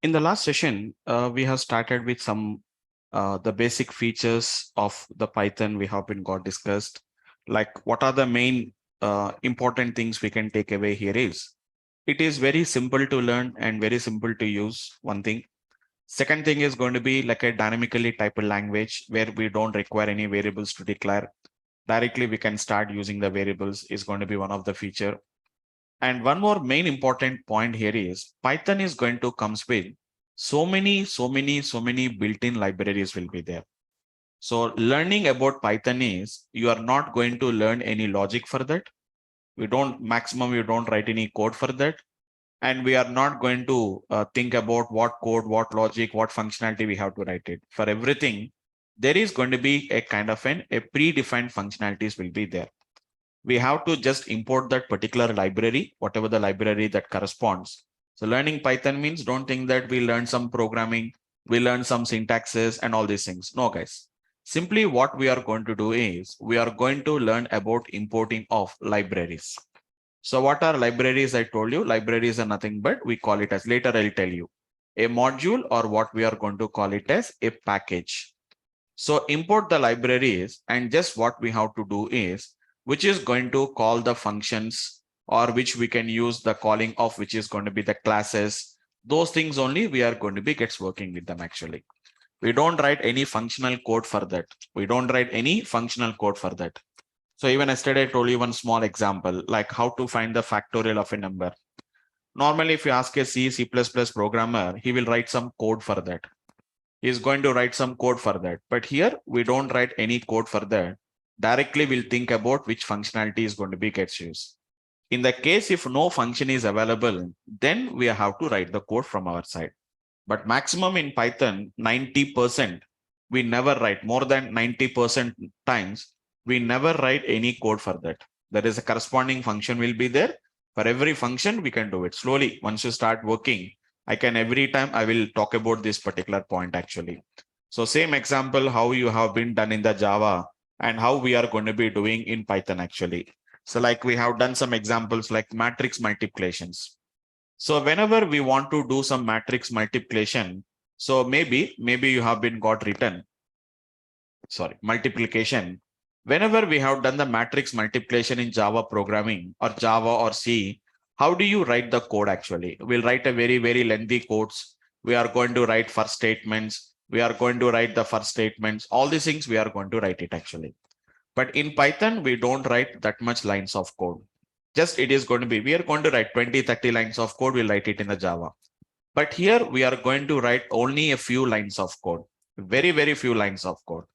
In the last session, we have started with some the basic features of the Python we have been got discussed. Like what are the main important things we can take away here is it is very simple to learn and very simple to use. One thing. Second thing is going to be like a dynamically typed language where we don't require any variables to declare. Directly we can start using the variables is going to be one of the feature. And one more main important point here is Python is going to comes with so many built-in libraries will be there. So learning about Python is you are not going to learn any logic for that. We don't maximum, you don't write any code for that. And we are not going to think about what code, what logic, what functionality we have to write it. For everything, there is going to be a kind of a predefined functionalities will be there. We have to just import that particular library, whatever the library that corresponds. So learning Python means don't think that we learn some programming, we learn some syntaxes and all these things. No, guys. Simply what we are going to do is we are going to learn about importing of libraries. So what are libraries? I told you libraries are nothing but we call it as, later I'll tell you, a module, or what we are going to call it as a package. So import the libraries, and just what we have to do is which is going to call the functions, or which we can use the calling of, which is going to be the classes. Those things only we are going to be gets working with them. Actually, we don't write any functional code for that. We don't write any functional code for that. So even yesterday I told you one small example, like how to find the factorial of a number. Normally, if you ask a C++ programmer, he will write some code for that. He is going to write some code for that. But here we don't write any code for that. Directly we'll think about which functionality is going to be gets used. In the case if no function is available, then we have to write the code from our side. But maximum in Python, 90%, we never write. More than 90% times, we never write any code for that. There is a corresponding function will be there. For every function, we can do it slowly. Once you start working, I can every time I will talk about this particular point actually. So same example, how you have been done in the Java and how we are going to be doing in Python actually. So like we have done some examples like matrix multiplications. So whenever we want to do some matrix multiplication, so maybe you have been got written, sorry, multiplication. Whenever we have done the matrix multiplication in Java programming or Java or C, how do you write the code actually? We'll write a very lengthy codes. We are going to write first statements. We are going to write the first statements. All these things we are going to write it actually. But in Python, we don't write that much lines of code. Just it is going to be, we are going to write 20-30 lines of code. We'll write it in the Java. But here we are going to write only a few lines of code. Very few lines of code.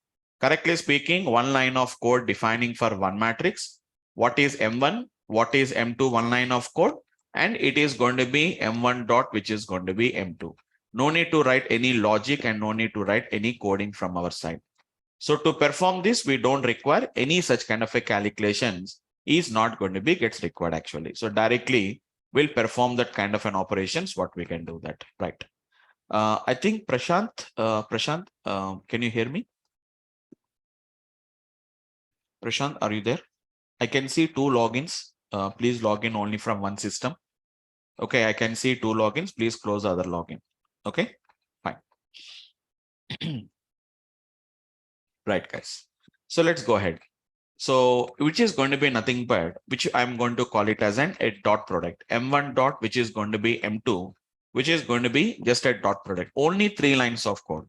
Correctly speaking, one line of code defining for one matrix. What is M1? What is M2? One line of code. And it is going to be M1 dot, which is going to be M2. No need to write any logic and no need to write any coding from our side. So to perform this, we don't require any such kind of a calculations is not going to be gets required actually. So directly we'll perform that kind of an operations, what we can do that, right? I think Prashant, can you hear me? Prashant, are you there? I can see 2 logins. Please log in only from one system. Okay, I can see 2 logins. Please close the other login. Okay, fine. Right, guys. So let's go ahead. So which is going to be nothing but, which I'm going to call it as a dot product. M1 dot, which is going to be M2, which is going to be just a dot product. Only 3 lines of code.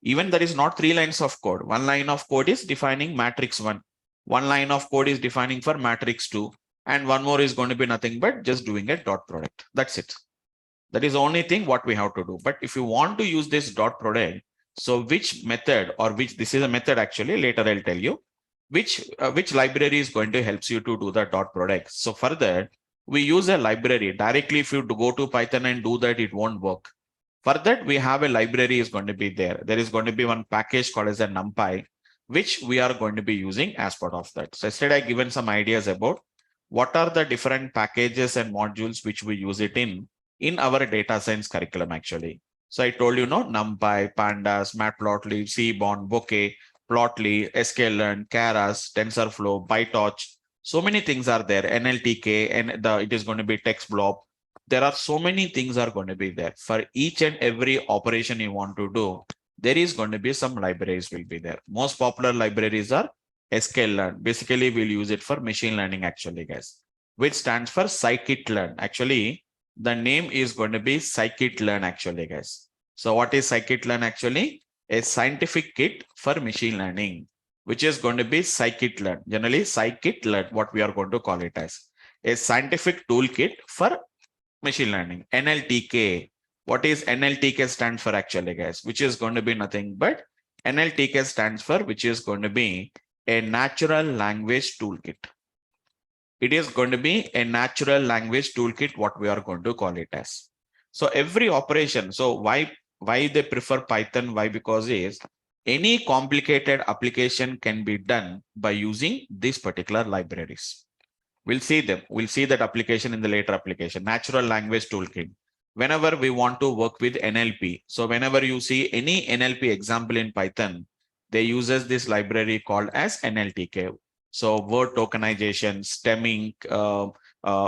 Even there is not 3 lines of code. One line of code is defining matrix 1. One line of code is defining for matrix 2. And one more is going to be nothing but just doing a dot product. That's it. That is the only thing what we have to do. But if you want to use this dot product, so which method, or which, this is a method actually, later I'll tell you, which library is going to help you to do the dot product. So for that, we use a library. Directly, if you go to Python and do that, it won't work. For that, we have a library is going to be there. There is going to be one package called as a NumPy, which we are going to be using as part of that. So yesterday I given some ideas about what are the different packages and modules which we use it in our data science curriculum actually. So I told you, NumPy, Pandas, Matplotlib, Seaborn, Bokeh, Plotly, sklearn, Keras, TensorFlow, PyTorch. So many things are there. NLTK, and it is going to be TextBlob. there are so many things are going to be there. For each and every operation you want to do, there is going to be some libraries will be there. Most popular libraries are sklearn. Basically, we'll use it for machine learning actually, guys, which stands for scikit-learn. Actually, the name is going to be scikit-learn actually, guys. So what is scikit-learn actually? A scientific kit for machine learning, which is going to be scikit-learn. Generally, scikit-learn, what we are going to call it as a scientific toolkit for machine learning. NLTK. What is NLTK stands for actually, guys? Which is going to be nothing but NLTK stands for which is going to be a natural language toolkit. It is going to be a natural language toolkit, what we are going to call it as. So every operation. So why they prefer Python? Why? Because is any complicated application can be done by using these particular libraries. We'll see them. We'll see that application in the later application, natural language toolkit. Whenever we want to work with NLP, so whenever you see any NLP example in Python, they uses this library called as NLTK. So word tokenization, stemming,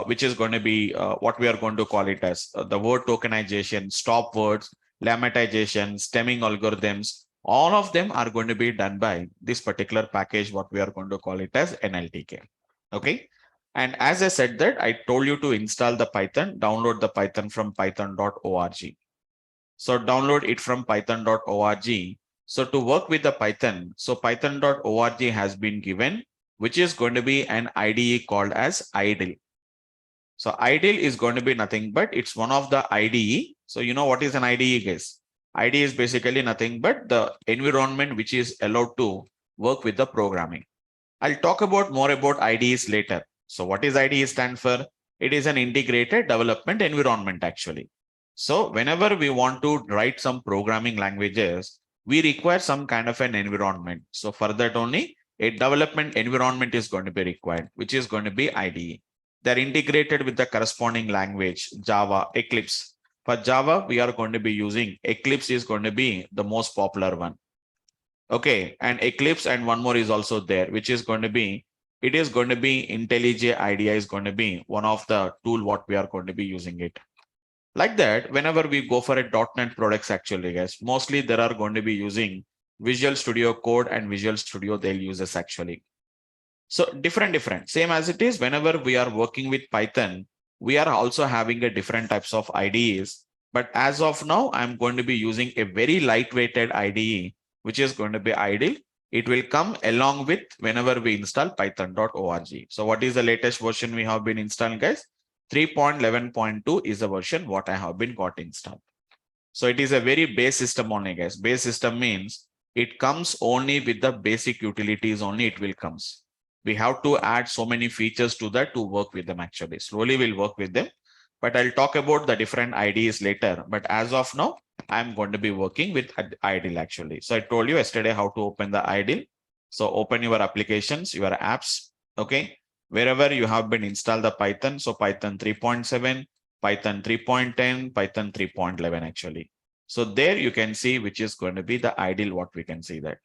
which is going to be what we are going to call it as the word tokenization, stop words, lemmatization, stemming algorithms. All of them are going to be done by this particular package, what we are going to call it as NLTK. Okay. And as I said that, I told you to install the Python, download the Python from python.org. So download it from python.org. So to work with the Python, so python.org has been given, which is going to be an IDE called as idle. So idle is going to be nothing but it's one of the IDE. So you know what is an IDE, guys? IDE is basically nothing but the environment which is allowed to work with the programming. I'll talk about more about IDEs later. So what is IDE stand for? It is an integrated development environment actually. So whenever we want to write some programming languages, we require some kind of an environment. So for that only a development environment is going to be required, which is going to be IDE. They're integrated with the corresponding language, Java, Eclipse. For Java, we are going to be using Eclipse is going to be the most popular one. Okay, and Eclipse and one more is also there, which is going to be, it is going to be IntelliJ IDEA is going to be one of the tool what we are going to be using it. Like that, whenever we go for a .NET products actually, guys, mostly there are going to be using Visual Studio Code and Visual Studio they'll use this actually. So different, same as it is whenever we are working with Python, we are also having a different types of IDEs. But as of now, I'm going to be using a very lightweighted IDE, which is going to be idle. It will come along with whenever we install python.org. So what is the latest version we have been installing, guys? 3.11.2 is the version what I have been got installed. So it is a very base system only, guys. Base system means it comes only with the basic utilities only it will comes. We have to add so many features to that to work with them actually. Slowly we'll work with them. But I'll talk about the different IDs later. But as of now, I'm going to be working with idle actually. So I told you yesterday how to open the idle. So open your applications, your apps. Okay. Wherever you have been installed the Python. So Python 3.7, Python 3.10, Python 3.11 actually. So there you can see which is going to be the idle what we can see that.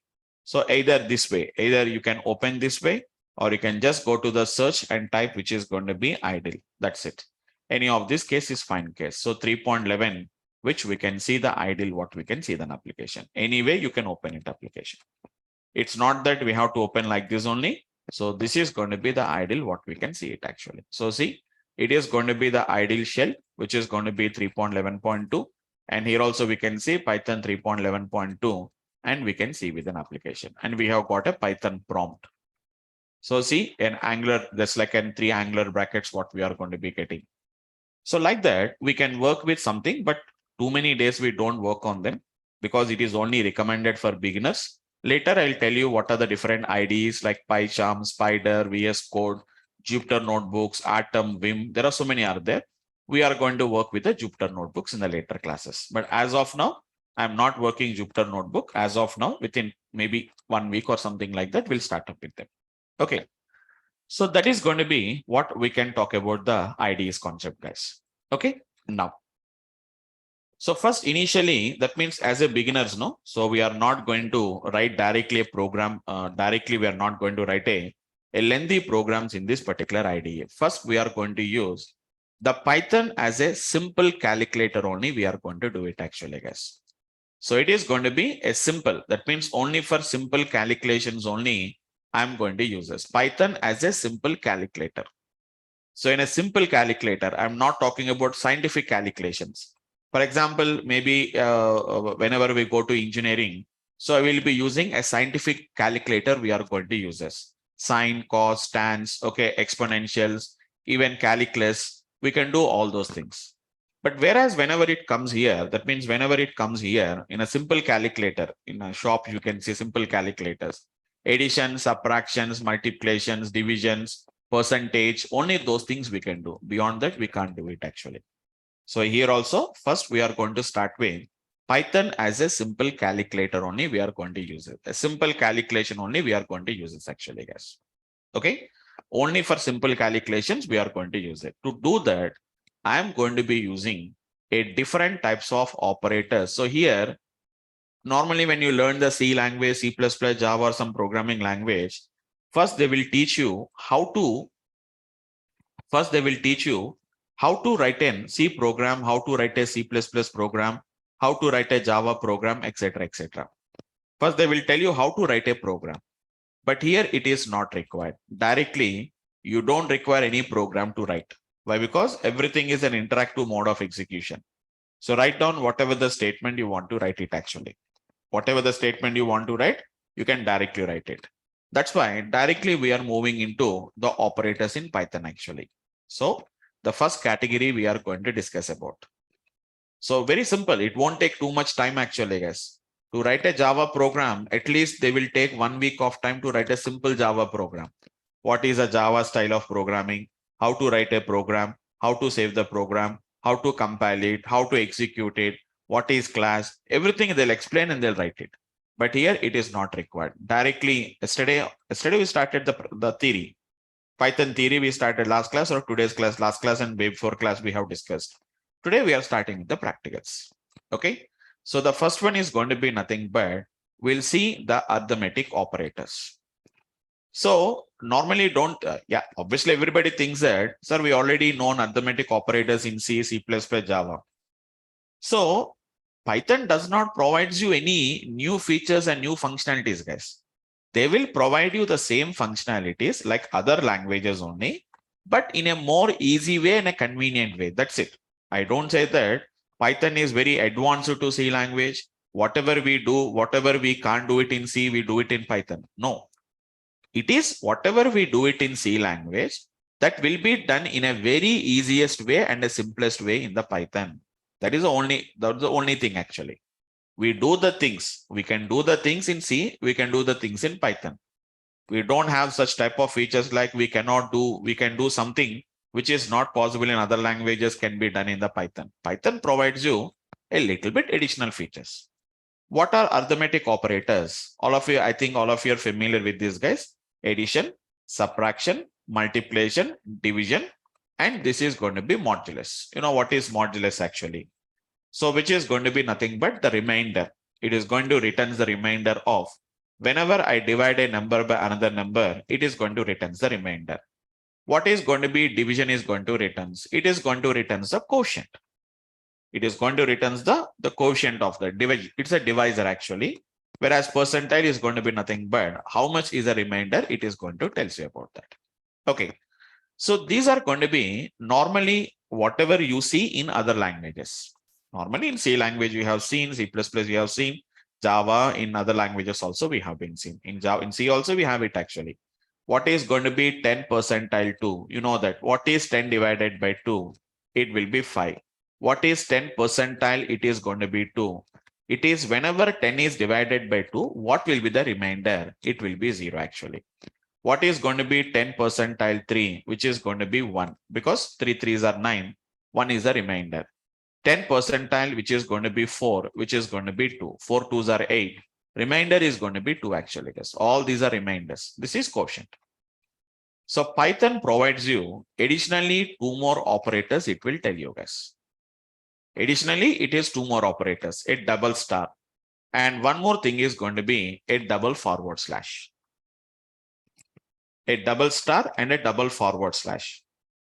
So either this way, either you can open this way or you can just go to the search and type which is going to be idle. That's it. Any of this case is fine case. So 3.11, which we can see the idle what we can see the application. Anyway, you can open it application. It's not that we have to open like this only. So this is going to be the idle what we can see it actually. So see, it is going to be the idle shell, which is going to be 3.11.2. And here also we can see Python 3.11.2 and we can see with an application. And we have got a Python prompt. So see an Angular, that's like an 3 Angular brackets what we are going to be getting. So like that, we can work with something, but too many days we don't work on them because it is only recommended for beginners. Later, I'll tell you what are the different IDEs like PyCharm, Spider, VS Code, Jupyter Notebooks, Atom, Vim. There are so many are there. We are going to work with the Jupyter Notebooks in the later classes. But as of now, I'm not working Jupyter Notebook. As of now, within maybe 1 week or something like that, we'll start up with them. Okay. So that is going to be what we can talk about the IDEs concept, guys. Okay. Now. So first, initially, that means as a beginners, no. So we are not going to write directly a program. Directly, we are not going to write a lengthy programs in this particular IDE. First, we are going to use The Python as a simple calculator only, we are going to do it actually, guys. So it is going to be a simple, that means only for simple calculations only, I'm going to use this Python as a simple calculator. So in a simple calculator, I'm not talking about scientific calculations. For example, maybe whenever we go to engineering, so I will be using a scientific calculator. We are going to use this sine, cos, tans, okay, exponentials, even calculus. We can do all those things. But whereas whenever it comes here, that means whenever it comes here in a simple calculator, in a shop, you can see simple calculators, addition, subtractions, multiplications, divisions, percentage, only those things we can do. Beyond that, we can't do it actually. So here also, first we are going to start with Python as a simple calculator only, we are going to use it. A simple calculation only, we are going to use this actually, guys. Okay. Only for simple calculations, we are going to use it. To do that, I am going to be using a different types of operators. So here, normally when you learn the C language, C++, Java, or some programming language, first they will teach you how to write an C program, how to write a C++ program, how to write a Java program, etc., etc. First, they will tell you how to write a program. But here it is not required. Directly, you don't require any program to write. Why? Because everything is an interactive mode of execution. So write down whatever the statement you want to write it actually. Whatever the statement you want to write, you can directly write it. That's why directly we are moving into the operators in Python actually. So the first category we are going to discuss about. So very simple. It won't take too much time actually, guys. To write a Java program, at least they will take 1 week of time to write a simple Java program. What is a Java style of programming? How to write a program? How to save the program? How to compile it? How to execute it? What is class? Everything they'll explain and they'll write it. But here it is not required. Directly, yesterday we started the theory. Python theory we started last class, or today's class, last class and day before class we have discussed. Today we are starting with the practicals. Okay. So the first one is going to be nothing but we'll see the arithmetic operators. So normally obviously everybody thinks that, sir, we already know arithmetic operators in C, C++, Java. So Python does not provide you any new features and new functionalities, guys. They will provide you the same functionalities like other languages only, but in a more easy way and a convenient way. That's it. I don't say that Python is very advanced to C language. Whatever we do, whatever we can't do it in C, we do it in Python. No, it is whatever we do it in C language that will be done in a very easiest way and a simplest way in the Python. That's the only thing actually. We do the things. We can do the things in C. We can do the things in Python. We don't have such type of features like we can do something which is not possible in other languages can be done in the Python. Python provides you a little bit additional features. What are arithmetic operators? I think all of you are familiar with these guys. Addition, subtraction, multiplication, division, and this is going to be modulus. You know what is modulus actually? So which is going to be nothing but the remainder. It is going to return the remainder of whenever I divide a number by another number, it is going to return the remainder. What is going to be division is going to return? It is going to return the quotient. It is going to return the quotient of the division. It's a divisor actually. Whereas percentile is going to be nothing but how much is a remainder. It is going to tell you about that. Okay. So these are going to be normally whatever you see in other languages. Normally in C language, we have seen, C++ we have seen, Java in other languages also we have been seen. In Java, in C also we have it actually. What is going to be 10 percentile 2? You know that. What is 10 divided by 2? It will be 5. What is 10 percentile? It is going to be 2. It is whenever 10 is divided by 2, what will be the remainder? It will be 0 actually. What is going to be 10 percentile 3, which is going to be 1 because 3 3s are 9. 1 is the remainder. 10 percentile, which is going to be 4, which is going to be 2. 4 2s are 8. Remainder is going to be 2 actually, guys. All these are remainders. This is quotient. So Python provides you additionally 2 more operators. It will tell you, guys. Additionally, it is 2 more operators, a double star. And one more thing is going to be a double forward slash. A double star and a double forward slash.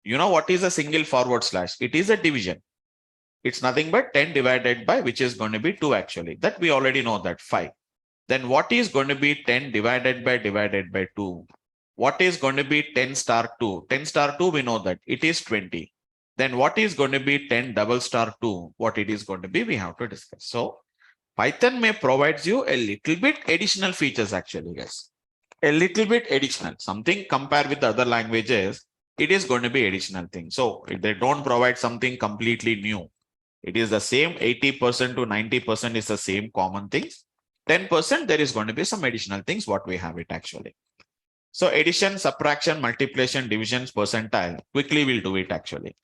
You know what is a single forward slash? It is a division. It's nothing but 10 divided by, which is going to be 2 actually. That we already know that 5. Then what is going to be 10 divided by 2? What is going to be 10 star 2? 10 star 2, we know that it is 20. Then what is going to be 10 double star 2? What it is going to be, we have to discuss. So Python may provides you a little bit additional features actually, guys. A little bit additional, something compared with the other languages, it is going to be additional thing. So if they don't provide something completely new, it is the same 80% to 90% is the same common things. 10% there is going to be some additional things what we have it actually. So addition, subtraction, multiplication, divisions, percentile, quickly we'll do it actually.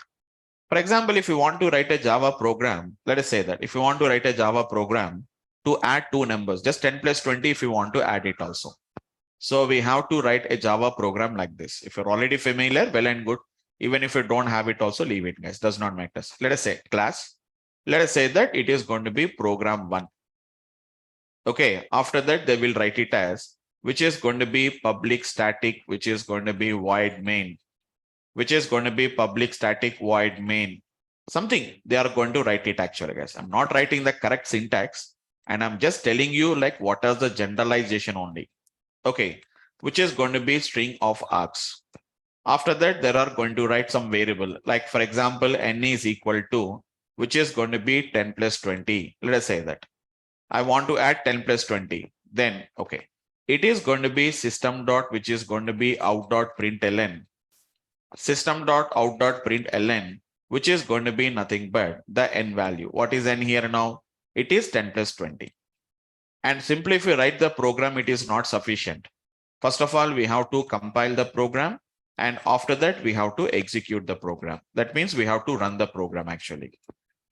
For example, if you want to write a Java program, let us say that if you want to write a Java program to add two numbers, just 10 plus 20 if you want to add it also. So we have to write a Java program like this. If you're already familiar, well and good. Even if you don't have it also, leave it, guys. Does not matter. Let us say class. Let us say that it is going to be program 1. Okay. After that, they will write it as, which is going to be public static, which is going to be void main, which is going to be public static void main. Something they are going to write it actually, guys. I'm not writing the correct syntax, and I'm just telling you like what is the generalization only. Okay, which is going to be string of args. After that, there are going to write some variable, like for example, n is equal to, which is going to be 10 plus 20. Let us say that I want to add 10 plus 20. Then, okay, it is going to be system dot, which is going to be out dot println, system dot out dot println, which is going to be nothing but the n value. What is n here now? It is 10 plus 20. And simply if we write the program, it is not sufficient. First of all, we have to compile the program. And after that, we have to execute the program. That means we have to run the program actually.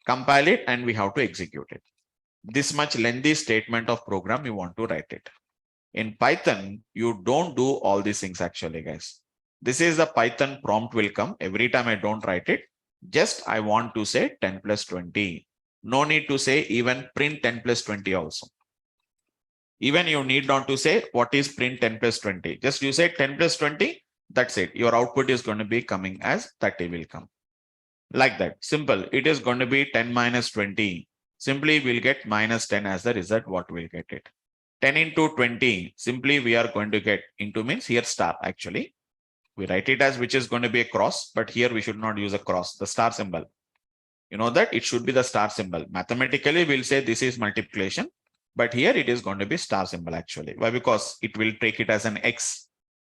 Compile it and we have to execute it. This much lengthy statement of program, you want to write it. In Python, you don't do all these things actually, guys. This is the Python prompt will come. Every time I don't write it, just I want to say 10 plus 20. No need to say even print 10 plus 20 also. Even you need not to say what is print 10 plus 20. Just you say 10 plus 20. That's it. Your output is going to be coming as 30 will come. Like that. Simple. It is going to be 10 minus 20. Simply we'll get minus 10 as the result. What we'll get it. 10 into 20. Simply we are going to get into means here star actually. We write it as which is going to be a cross. But here we should not use a cross. The star symbol. You know that it should be the star symbol. Mathematically we'll say this is multiplication. But here it is going to be star symbol actually. Why? Because it will take it as an X.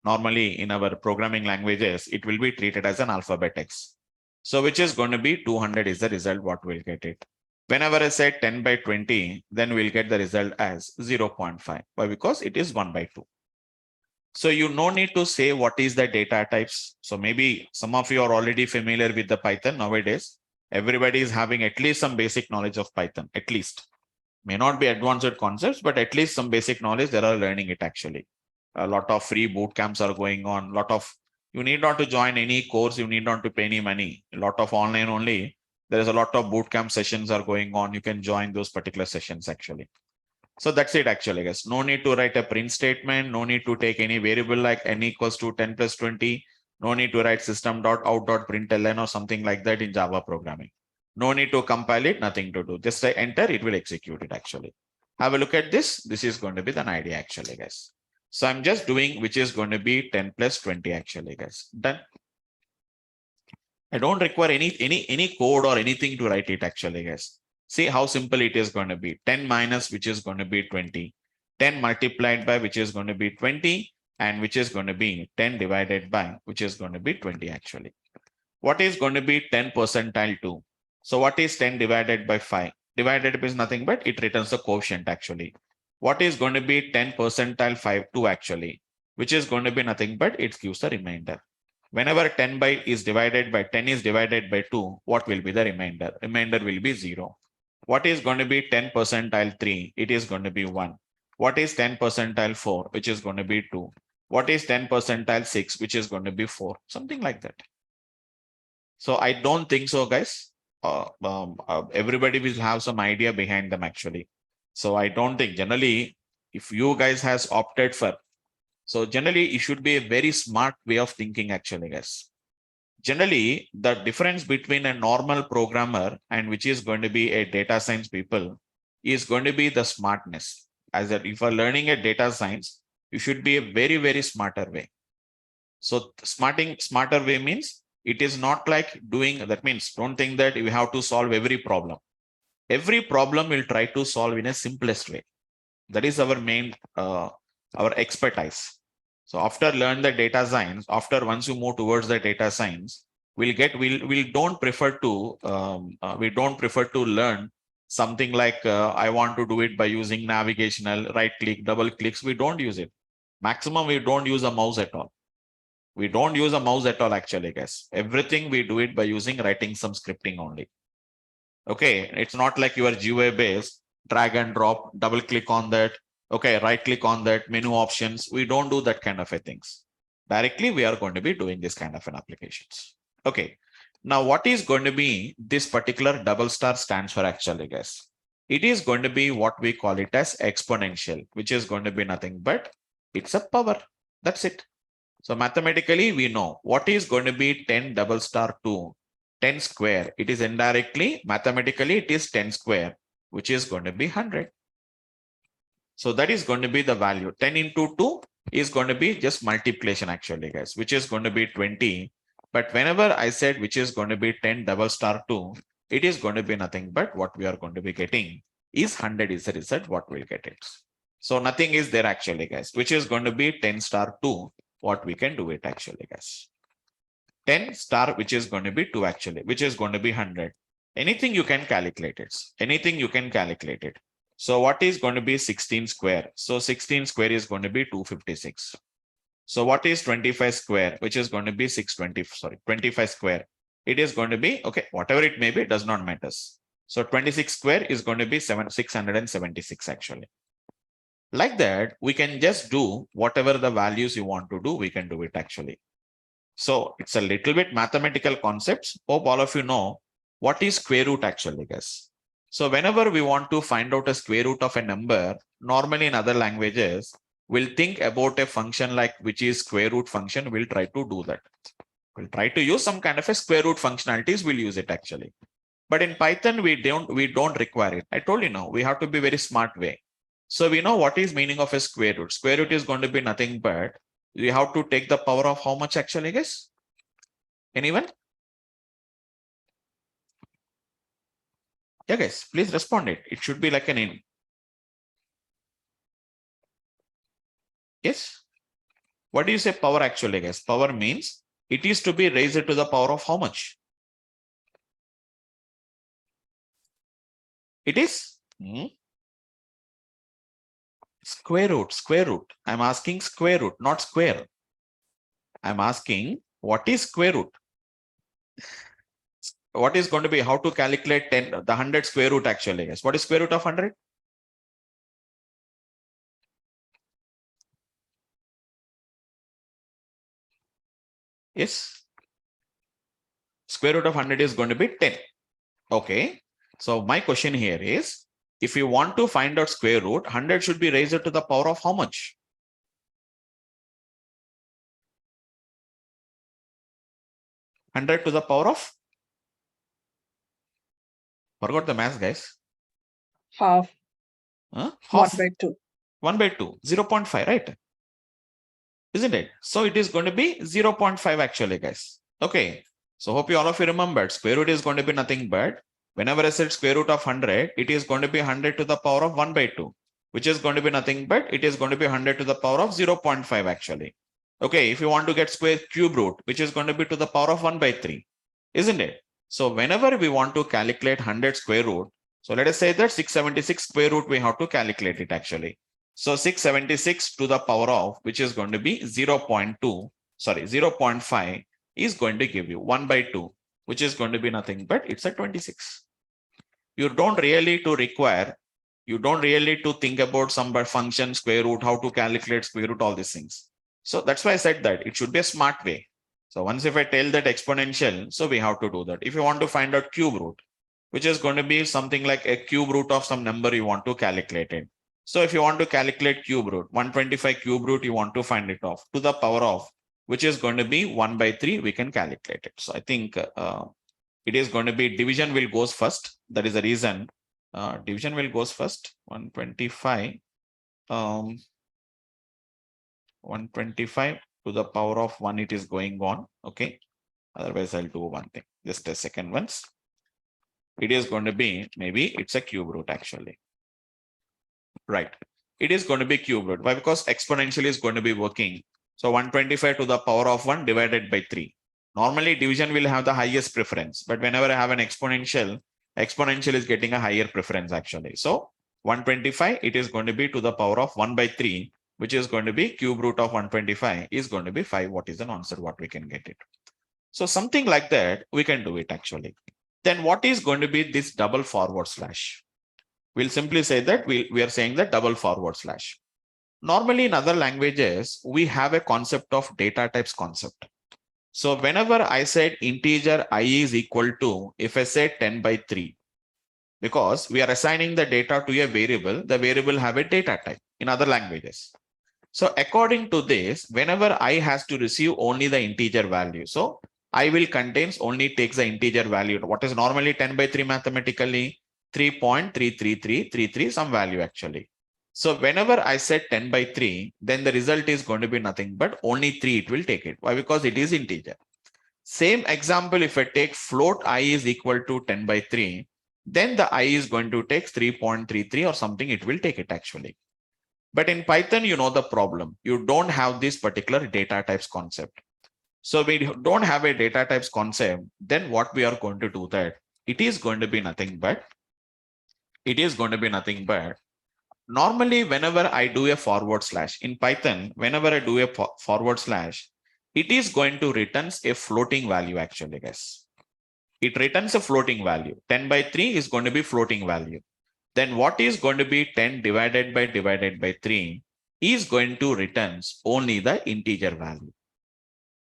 Normally in our programming languages, it will be treated as an alphabet X. So which is going to be 200 is the result what we'll get it. Whenever I say 10 by 20, then we'll get the result as 0.5. Why? Because it is 1 by 2. So you no need to say what is the data types. So maybe some of you are already familiar with the Python nowadays. Everybody is having at least some basic knowledge of Python, at least. May not be advanced concepts, but at least some basic knowledge they are learning it actually. A lot of free boot camps are going on. You need not to join any course. You need not to pay any money. A lot of online only. There is a lot of boot camp sessions are going on. You can join those particular sessions actually. So that's it actually, guys. No need to write a print statement. No need to take any variable like n equals to 10 plus 20. No need to write system dot out dot println or something like that in Java programming. No need to compile it, nothing to do. Just say enter, it will execute it actually. Have a look at this. This is going to be the idea actually, guys. So I'm just doing which is going to be 10 plus 20 actually, guys. Done. I don't require any code or anything to write it actually, guys. See how simple it is going to be. 10 minus which is going to be 20. 10 multiplied by which is going to be 20 and which is going to be 10 divided by which is going to be 20 actually. What is going to be 10 percentile 2? So what is 10 divided by 5? Divided is nothing but it returns the quotient actually. What is going to be 10 percentile 2 actually, which is going to be nothing but it gives the remainder. Whenever 10 by is divided by 10 is divided by 2, what will be the remainder? Remainder will be 0. What is going to be 10 percentile 3? It is going to be 1. What is 10 percentile 4? Which is going to be 2. What is 10 percentile 6? Which is going to be 4. Something like that. So I don't think so, guys. Everybody will have some idea behind them actually. So I don't think generally if you guys has opted for, so generally it should be a very smart way of thinking actually, guys. generally the difference between a normal programmer and which is going to be a data science people is going to be the smartness. As that if you're learning a data science, you should be a very, very smarter way. So smarter way means it is not like doing, that means don't think that you have to solve every problem. Every problem we'll try to solve in a simplest way. That is our main, our expertise. So after learn the data science, after once you move towards the data science, we don't prefer to learn something like I want to do it by using navigational, right click, double clicks. We don't use it. Maximum we don't use a mouse at all. We don't use a mouse at all actually, guys. Everything we do it by using writing some scripting only. Okay, it's not like your GUI based, drag and drop, double click on that. Okay, right click on that, menu options. We don't do that kind of a things. Directly, we are going to be doing this kind of an applications. Okay, now what is going to be this particular double star stands for actually, guys? It is going to be what we call it as exponential, which is going to be nothing but it's a power. That's it. So mathematically, we know what is going to be 10 double star 2, 10 square. It is indirectly, mathematically, it is 10 square, which is going to be 100. So that is going to be the value. 10 into 2 is going to be just multiplication actually, guys, which is going to be 20. But whenever I said which is going to be 10 double star 2, it is going to be nothing but what we are going to be getting is 100 is the result what we'll get it. So nothing is there actually, guys, which is going to be 10 star 2. What we can do it actually, guys. 10 star, which is going to be 2 actually, which is going to be 100. Anything you can calculate it. Anything you can calculate it. So what is going to be 16 square? So 16 square is going to be 256. So what is 25 square, which is going to be 25 square. It is going to be, okay, whatever it may be, it does not matter. So 26 square is going to be 676 actually. Like that, we can just do whatever the values you want to do, we can do it actually. So it's a little bit mathematical concepts. Hope all of you know what is square root actually, guys. So whenever we want to find out a square root of a number, normally in other languages, we'll think about a function like which is square root function. We'll try to do that. We'll try to use some kind of a square root functionalities. We'll use it actually. But in Python, we don't require it. I told you now, we have to be very smart way. So we know what is meaning of a square root. Square root is going to be nothing but we have to take the power of how much actually, guys? Anyone? Yeah, guys, please respond it. It should be like an in. Yes. What do you say power actually, guys? Power means it is to be raised to the power of how much? It is square root. I'm asking square root, not square. I'm asking what is square root? What is going to be how to calculate 10, the 100 square root actually? Yes. What is square root of 100? Yes. Square root of 100 is going to be 10. Okay. So my question here is, if you want to find out square root, 100 should be raised to the power of how much? Hundred to the power of? Forgot the math, guys. Half. Half. 1/2. 1/2. 0.5, right? Isn't it? So it is going to be 0.5 actually, guys. Okay. So hope you all of you remembered square root is going to be nothing but whenever I said square root of 100, it is going to be 100 to the power of 1/2, which is going to be nothing but it is going to be 100 to the power of 0.5 actually. Okay, if you want to get square cube root, which is going to be to the power of 1/3, isn't it? So whenever we want to calculate 100 square root, so let us say that 676 square root, we have to calculate it actually. So 676 to the power of, which is going to be 0.5 is going to give you 1/2, which is going to be nothing but it's a 26. You don't really to think about some function, square root, how to calculate square root, all these things. So that's why I said that it should be a smart way. So once if I tell that exponential, so we have to do that. If you want to find out cube root, which is going to be something like a cube root of some number you want to calculate it. So if you want to calculate cube root, 125 cube root, you want to find it off to the power of. which is going to be 1 by 3, we can calculate it. So I think it is going to be division will goes first. That is the reason division will goes first. 125 125 to the power of 1, it is going on. Okay, otherwise I'll do one thing, just a second once. It is going to be, maybe it's a cube root actually, right? It is going to be cube root. Why? Because exponential is going to be working. So 125 to the power of 1 divided by 3. Normally division will have the highest preference, but whenever I have an exponential is getting a higher preference actually. So 125, it is going to be to the power of 1 by 3, which is going to be cube root of 125 is going to be 5. What is the answer? What we can get it? So something like that, we can do it actually. Then what is going to be this double forward slash? We'll simply say that we are saying that double forward slash. Normally in other languages, we have a concept of data types concept. So whenever I said integer I is equal to, if I say 10 by 3, because we are assigning the data to a variable, the variable have a data type in other languages. So according to this, whenever I has to receive only the integer value, so I will contains only takes the integer value. What is normally 10 by 3 mathematically? 3.33333 some value actually. So whenever I set 10 by 3, then the result is going to be nothing but only 3 it will take it. Why? Because it is integer. Same example, if I take float I is equal to 10 by 3, then the I is going to take 3.33 or something, it will take it actually. But in Python, you know the problem. You don't have this particular data types concept. So we don't have a data types concept, then what we are going to do that? It is going to be nothing but normally whenever I do a forward slash in Python, whenever I do a forward slash, it is going to returns a floating value actually, guys. It returns a floating value. 10 by 3 is going to be floating value. Then what is going to be 10 divided by 3 is going to returns only the integer value.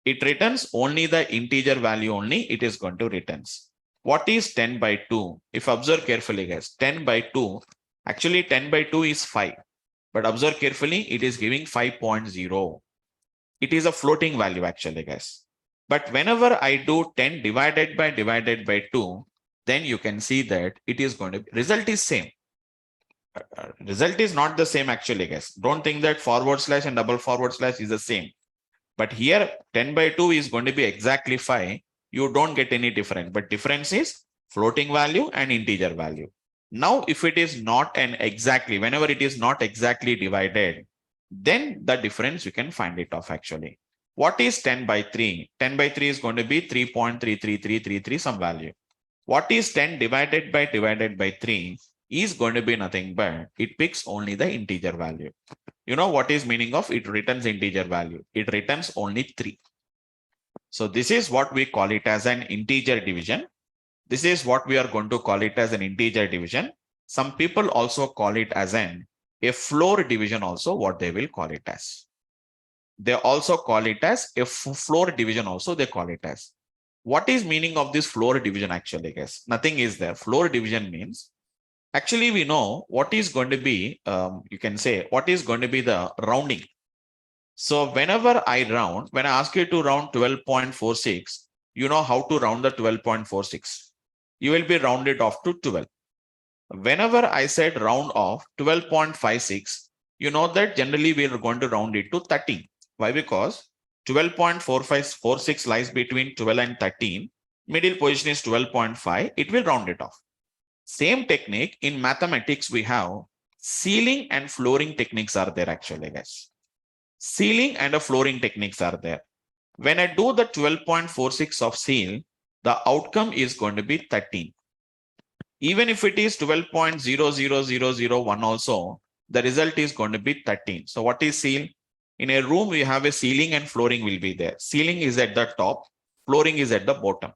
It returns only the integer value only, it is going to returns. What is 10 by 2? If observe carefully, guys, 10 by 2, actually 10 by 2 is 5. But observe carefully, it is giving 5.0. It is a floating value actually, guys. But whenever I do 10 divided by 2, then you can see that it is going to be, result is same. Result is not the same actually, guys. Don't think that forward slash and double forward slash is the same. But here 10 by 2 is going to be exactly 5. You don't get any difference, but difference is floating value and integer value. Now, if it is not an exactly, whenever it is not exactly divided, then the difference you can find it off actually. What is 10 by 3? 10 by 3 is going to be 3.33333 some value. What is 10 divided by 3 is going to be nothing but it picks only the integer value. You know what is meaning of it returns integer value? It returns only 3. So this is what we call it as an integer division. This is what we are going to call it as an integer division. Some people also call it as a floor division also, what they will call it as. They also call it as a floor division also, they call it as. What is meaning of this floor division actually, guys? Nothing is there. Floor division means, actually we know what is going to be, you can say, what is going to be the rounding. So whenever I round, when I ask you to round 12.46, you know how to round the 12.46. You will be rounded off to 12. Whenever I said round off 12.56, you know that generally we are going to round it to 13. Why? Because 12.4546 lies between 12 and 13. Middle position is 12.5. It will round it off. Same technique in mathematics we have. Ceiling and flooring techniques are there actually, guys. Ceiling and a flooring techniques are there. When I do the 12.46 of seal, the outcome is going to be 13. Even if it is 12.00001 also, the result is going to be 13. So what is seal? In a room, we have a ceiling and flooring will be there. Ceiling is at the top, flooring is at the bottom.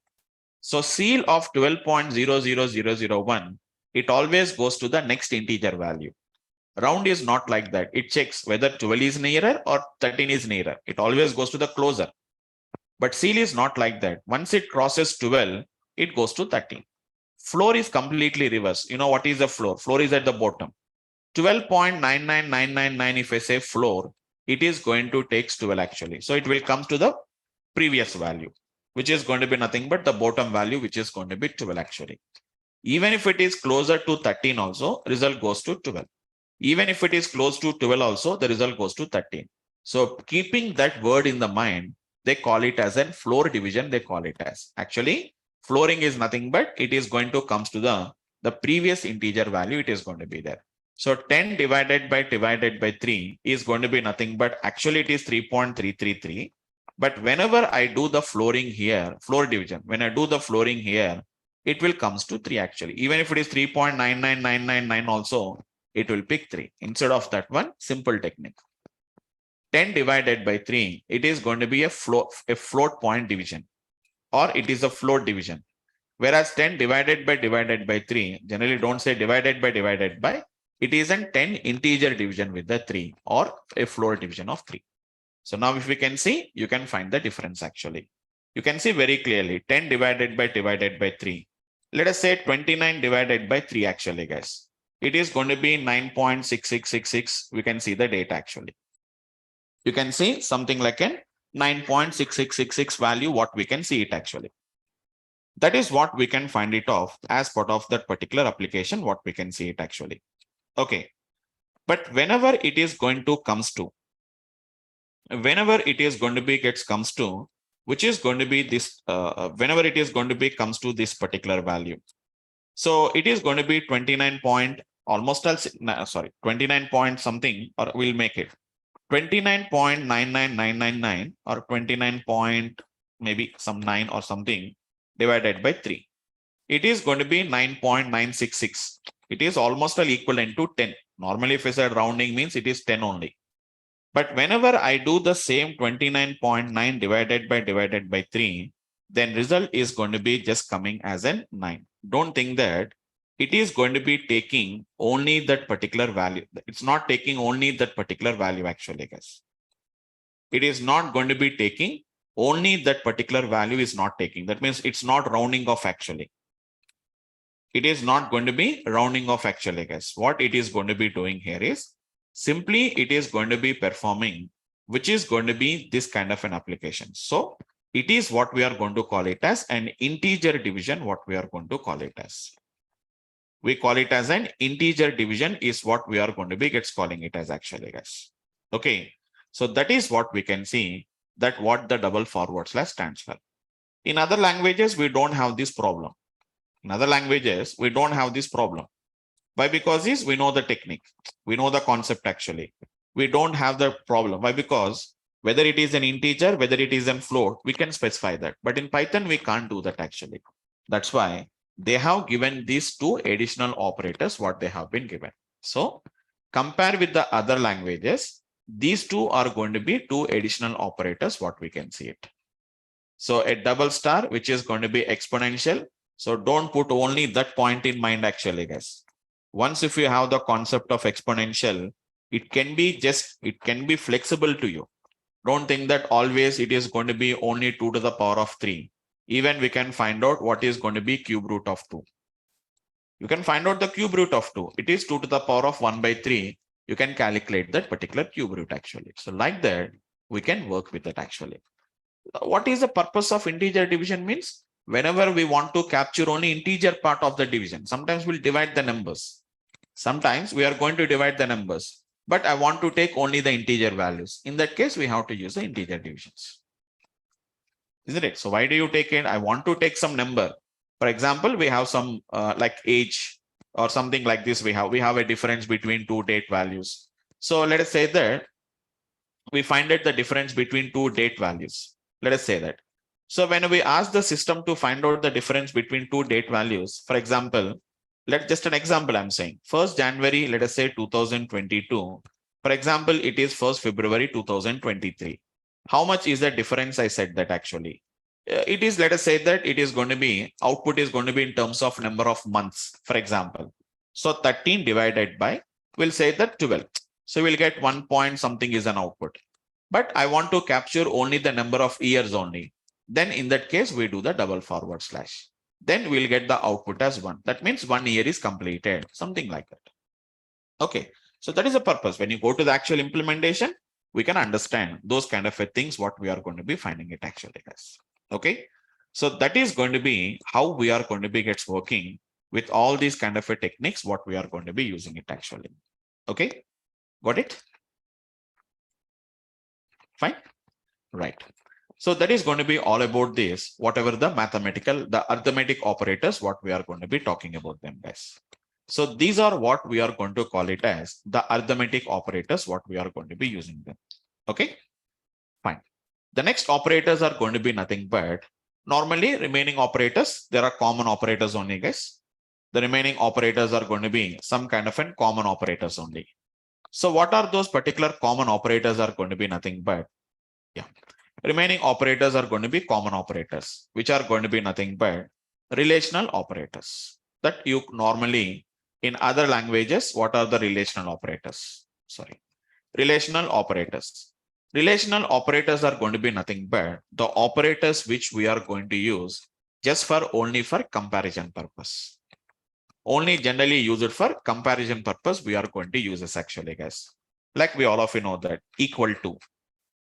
So seal of 12.00001, it always goes to the next integer value. Round is not like that. It checks whether 12 is nearer or 13 is nearer. It always goes to the closer. But seal is not like that. Once it crosses 12, it goes to 13. Floor is completely reverse. You know what is the floor? Floor is at the bottom. 12.99999 if I say floor, it is going to take 12 actually. So it will come to the previous value, which is going to be nothing but the bottom value, which is going to be 12 actually. Even if it is closer to 13 also, result goes to 12. Even if it is close to 12 also, the result goes to 13. So keeping that word in the mind, they call it as a floor division, they call it as. Actually, flooring is nothing but it is going to comes to the previous integer value, it is going to be there. So 10 divided by 3 is going to be nothing but actually it is 3.333. But whenever I do the flooring here, floor division, when I do the flooring here, it will comes to 3 actually. Even if it is 3.99999 also, it will pick 3. Instead of that one, simple technique. 10 divided by 3, it is going to be a float point division, or it is a float division. Whereas 10 divided by 3, generally don't say divided by, it is a 10 integer division with the 3 or a float division of 3. So now if we can see, you can find the difference actually. You can see very clearly 10 divided by 3. Let us say 29 divided by 3 actually, guys. It is going to be 9.6666. We can see the data actually. You can see something like a 9.6666 value, what we can see it actually. That is what we can find it off as part of that particular application, what we can see it actually. Okay. But whenever it is going to comes to, which is going to be this, whenever it is going to be comes to this particular value. So it is going to be 29 point almost, 29 point something, or we'll make it 29.99999 or 29 point maybe some 9 or something divided by 3. It is going to be 9.966. It is almost equivalent to 10. Normally, if I said rounding means it is 10 only. But whenever I do the same 29.9 divided by 3, then result is going to be just coming as a 9. Don't think that it is going to be taking only that particular value. It's not taking only that particular value actually, guys. It is not going to be taking only that particular value is not taking. That means it's not rounding off actually. It is not going to be rounding off actually, guys. What it is going to be doing here is simply it is going to be performing, which is going to be this kind of an application. So it is what we are going to call it as an integer division, what we are going to call it as. We call it as an integer division is what we are going to be calling it as actually, guys. Okay. So that is what we can see, that what the double forward slash stands for. In other languages, we don't have this problem. In other languages, we don't have this problem. Why? Because we know the technique. We know the concept actually. We don't have the problem. Why? Because whether it is an integer, whether it is a float, we can specify that. But in Python, we can't do that actually. That's why they have given these two additional operators, what they have been given. So compare with the other languages, these two are going to be two additional operators, what we can see it. So a double star, which is going to be exponential. So don't put only that point in mind actually, guys. Once if you have the concept of exponential, it can be flexible to you. Don't think that always it is going to be only 2 to the power of 3. Even we can find out what is going to be cube root of 2. You can find out the cube root of 2. It is 2 to the power of 1 by 3. You can calculate that particular cube root actually. So like that, we can work with it actually. What is the purpose of integer division means? Whenever we want to capture only integer part of the division, sometimes we'll divide the numbers. Sometimes we are going to divide the numbers, but I want to take only the integer values. In that case, we have to use the integer divisions. Isn't it? So why do you take it? I want to take some number. For example, we have some like age or something like this. We have a difference between two date values. So let us say that we find out the difference between two date values. Let us say that. So when we ask the system to find out the difference between two date values, for example, just an example I'm saying, 1st January, let us say 2022. For example, it is 1st February 2023. How much is the difference? I said that actually. It is, let us say that it is going to be, output is going to be in terms of number of months, for example. So 13 divided by, we'll say that 12. So we'll get 1 point something is an output. But I want to capture only the number of years only. Then in that case, we do the double forward slash. Then we'll get the output as 1. That means 1 year is completed, something like that. Okay. So that is the purpose. When you go to the actual implementation, we can understand those kind of things, what we are going to be finding it actually, guys. Okay. So that is going to be how we are going to be gets working with all these kind of techniques, what we are going to be using it actually. Okay. Got it? Fine. Right. So that is going to be all about this, whatever the arithmetic operators, what we are going to be talking about them, guys. So these are what we are going to call it as the arithmetic operators, what we are going to be using them. Okay, fine. The next operators are going to be nothing but normally remaining operators. There are common operators only, guys. The remaining operators are going to be some kind of common operators only. So what are those particular common operators are going to be nothing but, yeah. Remaining operators are going to be common operators, which are going to be nothing but relational operators that you normally in other languages. What are the relational operators? Sorry, relational operators. Relational operators are going to be nothing but the operators which we are going to use just for only for comparison purpose. Only generally use it for comparison purpose. We are going to use this actually, guys. Like we all of you know that equal to.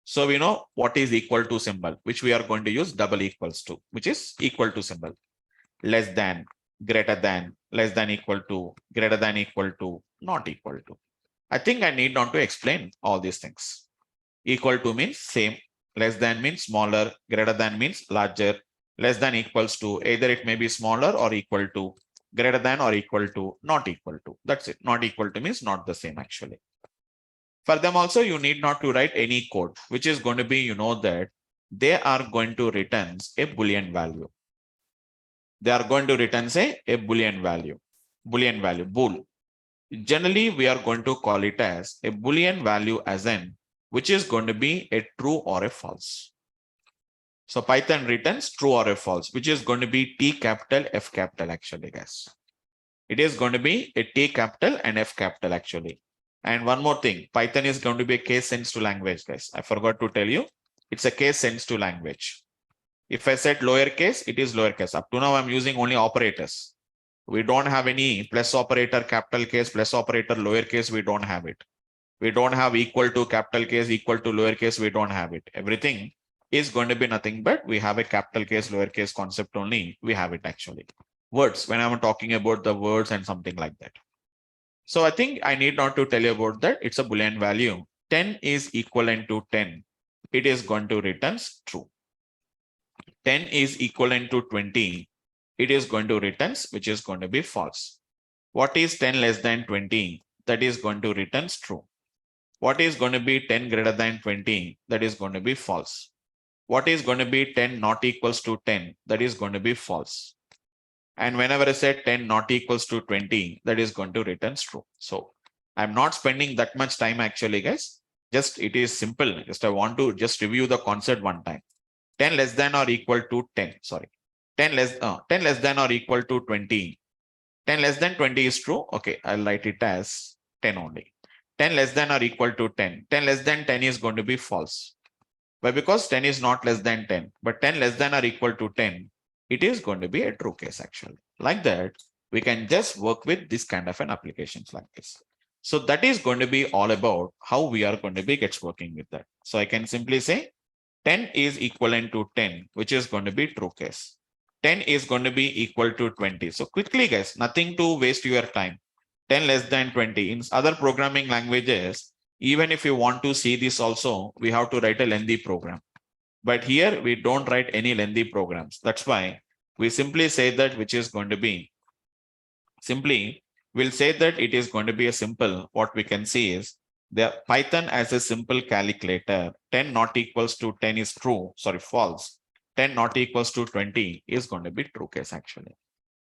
So we know what is equal to symbol, which we are going to use double equals to, which is equal to symbol. Less than, greater than, less than equal to, greater than equal to, not equal to. I think I need not to explain all these things. Equal to means same, less than means smaller, greater than means larger, less than equals to, either it may be smaller or equal to, greater than or equal to, not equal to. That's it. Not equal to means not the same actually. For them also, you need not to write any code, which is going to be, you know, that they are going to return a Boolean value. They are going to return say a Boolean value, bool. Generally, we are going to call it as a Boolean value as in, which is going to be a true or a false. So Python returns true or a false, which is going to be T capital, F capital actually, guys. It is going to be a T capital and F capital actually. And one more thing, Python is going to be a case sensitive language, guys. I forgot to tell you, it's a case sensitive language. If I said lowercase, it is lowercase. Up to now, I'm using only operators. We don't have any plus operator, capital case, plus operator, lowercase. We don't have it. We don't have equal to capital case, equal to lowercase. We don't have it. Everything is going to be nothing but we have a capital case, lowercase concept only. We have it actually. Words, when I'm talking about the words and something like that. So I think I need not to tell you about that. It's a Boolean value. 10 is equivalent to 10. It is going to return true. 10 is equivalent to 20. It is going to return, which is going to be false. What is 10 less than 20? That is going to return true. What is going to be 10 greater than 20? That is going to be false. What is going to be 10 not equals to 10? That is going to be false. And whenever I say 10 not equals to 20, that is going to return true. So I'm not spending that much time actually, guys. Just it is simple. Just I want to just review the concept one time. 10 less than or equal to 10. Sorry. 10 less than or equal to 20. 10 less than 20 is true. Okay, I'll write it as 10 only. 10 less than or equal to 10. 10 less than 10 is going to be false. Why? Because 10 is not less than 10. But 10 less than or equal to 10, it is going to be a true case actually. Like that, we can just work with this kind of an applications like this. So that is going to be all about how we are going to be gets working with that. So I can simply say 10 is equivalent to 10, which is going to be true case. 10 is going to be equal to 20. So quickly, guys, nothing to waste your time. 10 less than 20. In other programming languages, even if you want to see this also, we have to write a lengthy program. But here we don't write any lengthy programs. That's why we simply say that which is going to be simply, we'll say that it is going to be a simple. What we can see is the Python as a simple calculator. 10 not equals to 10 is true. Sorry, false. 10 not equals to 20 is going to be true case actually.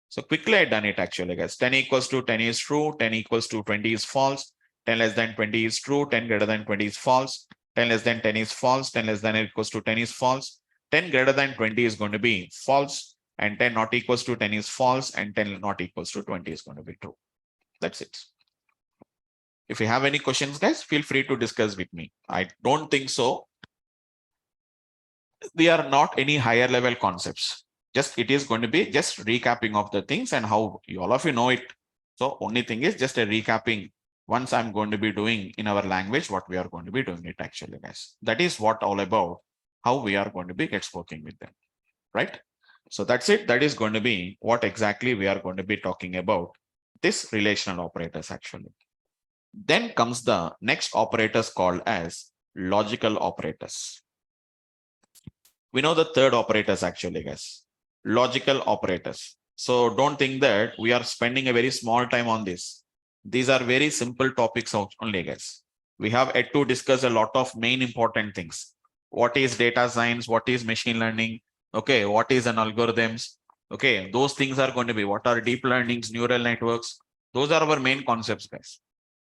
So quickly I done it actually, guys. 10 equals to 10 is true. 10 equals to 20 is false. 10 less than 20 is true. 10 greater than 20 is false. 10 less than 10 is false. 10 less than or equals to 10 is false. 10 greater than 20 is going to be false. And 10 not equals to 10 is false. And 10 not equals to 20 is going to be true. That's it. If you have any questions, guys, feel free to discuss with me. I don't think so. They are not any higher level concepts. Just it is going to be just recapping of the things and how all of you know it. So only thing is just a recapping once I'm going to be doing in our language, what we are going to be doing it actually, guys. That is what all about how we are going to be get working with them, right? So that's it. That is going to be what exactly we are going to be talking about this relational operators actually. Then comes the next operators called as logical operators. We know the third operators actually, guys. Logical operators. So don't think that we are spending a very small time on this. These are very simple topics only, guys. We have yet to discuss a lot of main important things. What is data science? What is machine learning? Okay, what is an algorithms? Okay, those things are going to be what are deep learnings, neural networks. Those are our main concepts, guys.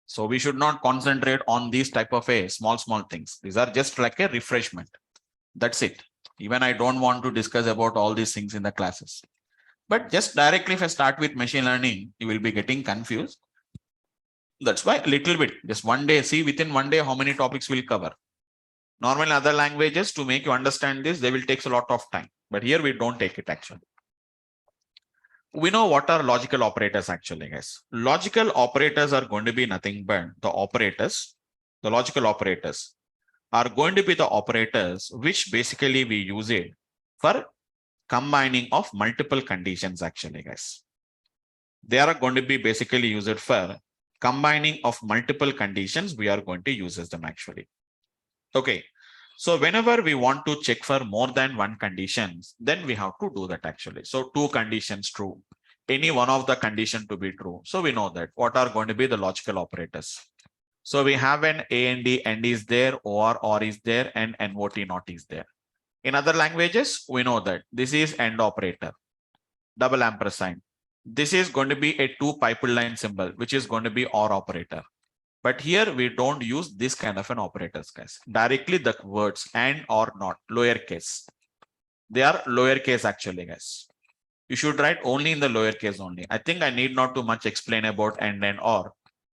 So we should not concentrate on these type of a small things. These are just like a refreshment. That's it. Even I don't want to discuss about all these things in the classes. But just directly if I start with machine learning, you will be getting confused. That's why a little bit, just one day, see within one day how many topics we'll cover. Normally other languages, to make you understand this, they will take a lot of time. But here we don't take it actually. We know what are logical operators actually, guys. Logical operators are going to be nothing but the operators, the logical operators are going to be the operators which basically we use it for combining of multiple conditions actually, guys. They are going to be basically used for combining of multiple conditions. We are going to use them actually. Okay. So whenever we want to check for more than one conditions, then we have to do that actually. So two conditions true, any one of the condition to be true. So we know that what are going to be the logical operators. So we have an and is there, or is there, and not not is there. In other languages, we know that this is AND operator, double ampersand. This is going to be a two pipeline symbol, which is going to be OR operator. But here we don't use this kind of an operators, guys. Directly the words AND or not, lowercase. They are lowercase actually, guys. You should write only in the lowercase only. I think I need not too much explain about AND and OR.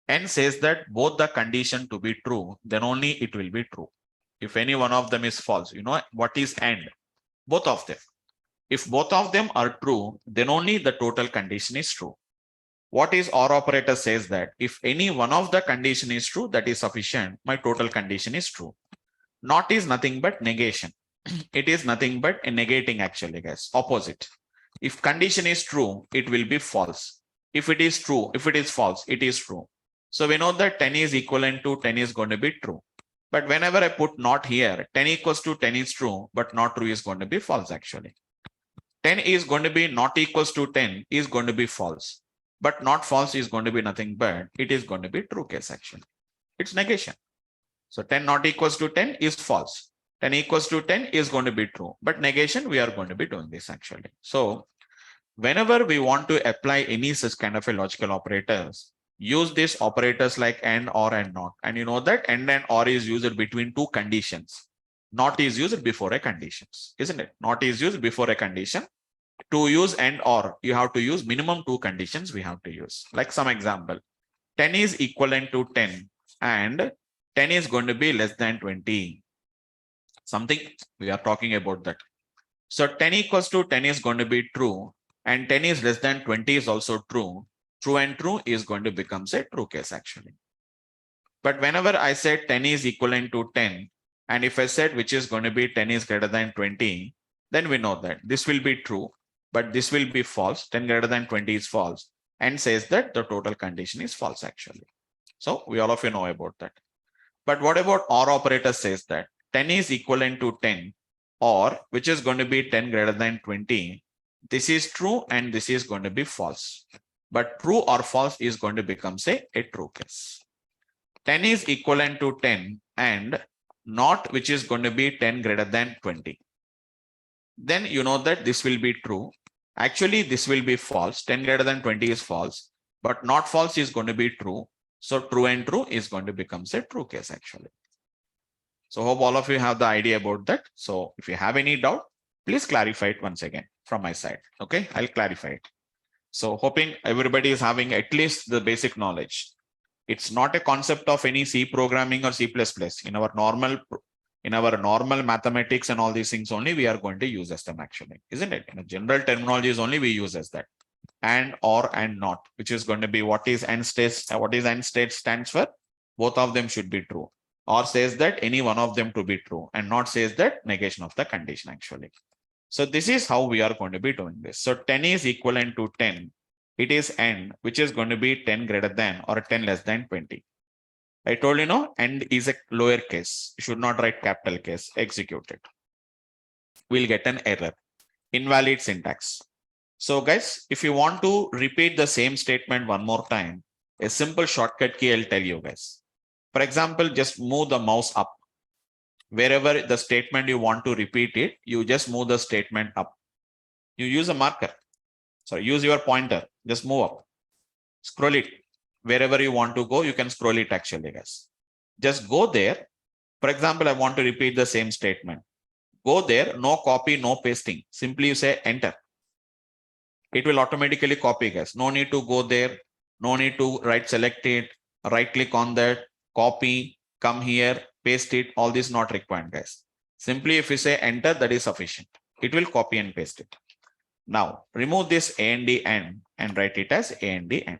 AND says that both the condition to be true, then only it will be true. If any one of them is false, you know what is AND? Both of them. If both of them are true, then only the total condition is true. What is OR operator says that if any one of the condition is true, that is sufficient, my total condition is true. Not is nothing but negation. It is nothing but a negating actually, guys, opposite. If condition is true, it will be false. If it is true, if it is false, it is true. So we know that 10 is equivalent to 10 is going to be true. But whenever I put not here, 10 equals to 10 is true, but not true is going to be false actually. 10 is going to be not equals to 10 is going to be false. But not false is going to be nothing but it is going to be true case actually. It's negation. So 10 not equals to 10 is false. 10 equals to 10 is going to be true. But negation, we are going to be doing this actually. So whenever we want to apply any such kind of a logical operators, use these operators like AND, OR, and NOT. And you know that AND and OR is used between two conditions. NOT is used before a conditions, isn't it? NOT is used before a condition. To use AND OR, you have to use minimum two conditions we have to use. Like some example, 10 is equivalent to 10 and 10 is going to be less than 20. Something we are talking about that. So 10 equals to 10 is going to be true and 10 is less than 20 is also true. True and true is going to become a true case actually. But whenever I said 10 is equivalent to 10, and if I said which is going to be 10 is greater than 20, then we know that this will be true, but this will be false. 10 greater than 20 is false and says that the total condition is false actually. So we all of you know about that. But what about OR operator says that 10 is equivalent to 10 or which is going to be 10 greater than 20. This is true and this is going to be false. But true or false is going to become say a true case. 10 is equivalent to 10 and not which is going to be 10 greater than 20. Then you know that this will be true. Actually, this will be false. 10 greater than 20 is false, but not false is going to be true. So true and true is going to become a true case actually. So hope all of you have the idea about that. So if you have any doubt, please clarify it once again from my side. Okay, I'll clarify it. So hoping everybody is having at least the basic knowledge. It's not a concept of any C programming or C++. In our normal mathematics and all these things only we are going to use as them actually, isn't it? In a general terminologies only we use as that. and, or, and not, which is going to be what is and state. What is and state stands for both of them should be true, or says that any one of them to be true, and not says that negation of the condition actually. So this is how we are going to be doing this. So 10 is equivalent to 10. It is and, which is going to be 10 greater than or 10 less than 20. I told you no, and is a lower case. You should not write capital case. Execute it. We'll get an error. Invalid syntax. So guys, if you want to repeat the same statement one more time, a simple shortcut key I'll tell you guys. For example, just move the mouse up. Wherever the statement you want to repeat it, you just move the statement up. You use a marker. So use your pointer. Just move up. Scroll it. Wherever you want to go, you can scroll it actually, guys. Just go there. For example, I want to repeat the same statement. Go there, no copy, no pasting. Simply you say enter. It will automatically copy, guys. No need to go there. No need to select it, right click on that, copy, come here, paste it. All this not required, guys. Simply if you say enter, that is sufficient. It will copy and paste it. Now remove this A and D and write it as A and D and.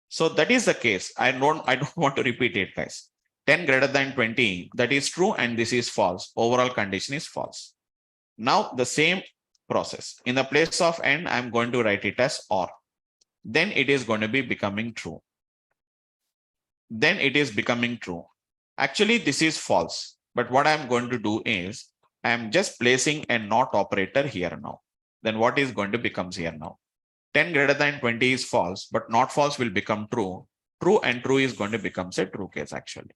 So that is the case. I don't want to repeat it, guys. 10 greater than 20, that is true, and this is false. Overall condition is false. Now the same process. In the place of and, I'm going to write it as or. Then it is going to be becoming true. Then it is becoming true. Actually, this is false. But what I'm going to do is I'm just placing a not operator here now. Then what is going to become here now? 10 greater than 20 is false, but not false will become true. True and true is going to become a true case actually.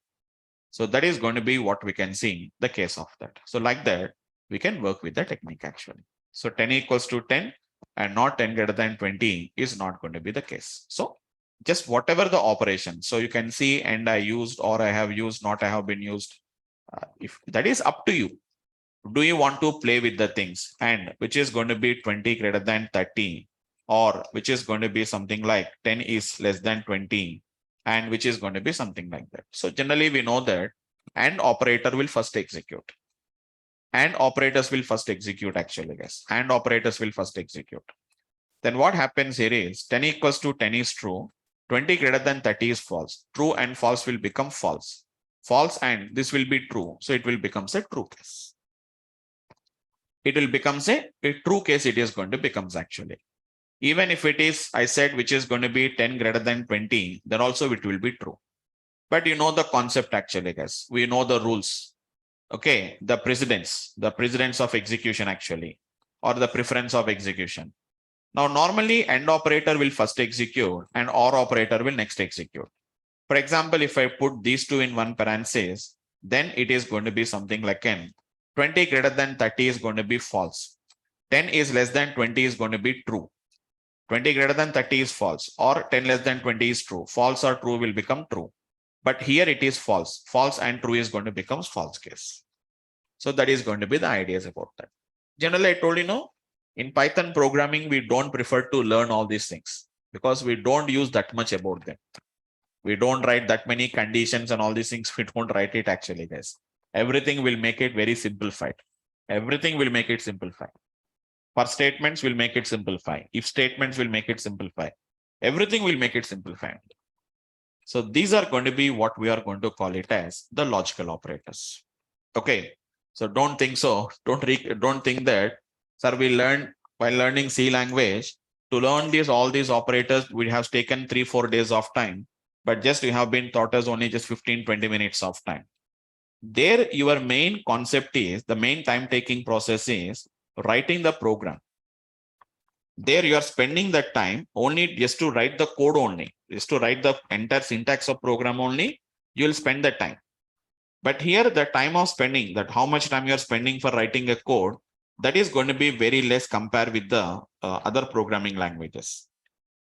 So that is going to be what we can see the case of that. So like that, we can work with the technique actually. So 10 equals to 10 and not 10 greater than 20 is not going to be the case. So just whatever the operation. So you can see and I used, or I have used, not I have been used. If that is up to you. Do you want to play with the things and which is going to be 20 greater than 30, or which is going to be something like 10 is less than 20, and which is going to be something like that. So generally we know that and operator will first execute. And operators will first execute actually, guys. And operators will first execute. Then what happens here is 10 equals to 10 is true. 20 greater than 30 is false. True and false will become false. False and this will be true. So it will become a true case. It will become a true case. It is going to become actually. Even if it is, I said, which is going to be 10 greater than 20, then also it will be true. But you know the concept actually, guys. We know the rules. Okay, the precedence of execution actually, or the preference of execution. Now, normally AND operator will first execute and OR operator will next execute. For example, if I put these two in one parenthesis, then it is going to be something like 20 greater than 30 is going to be false. 10 is less than 20 is going to be true. 20 greater than 30 is false, or 10 less than 20 is true. False or true will become true. But here it is false. False and true is going to become false case. So that is going to be the ideas about that. Generally, I told you, no, in Python programming, we don't prefer to learn all these things because we don't use that much about them. We don't write that many conditions and all these things. We don't write it actually, guys. Everything will make it very simplified. Everything will make it simplified. For statements will make it simplify. If statements will make it simplify. Everything will make it simplified. So these are going to be what we are going to call it as the logical operators. Okay. So don't think so. Don't think that, sir, we learned while learning C language to learn all these operators. We have taken 3-4 days of time, but just you have been taught us only just 15-20 minutes of time. There, your main concept is the main time taking process is writing the program. There you are spending that time only just to write the code only, just to write the entire syntax of program only, you will spend the time. But here the time of spending, that how much time you are spending for writing a code, that is going to be very less compared with the other programming languages.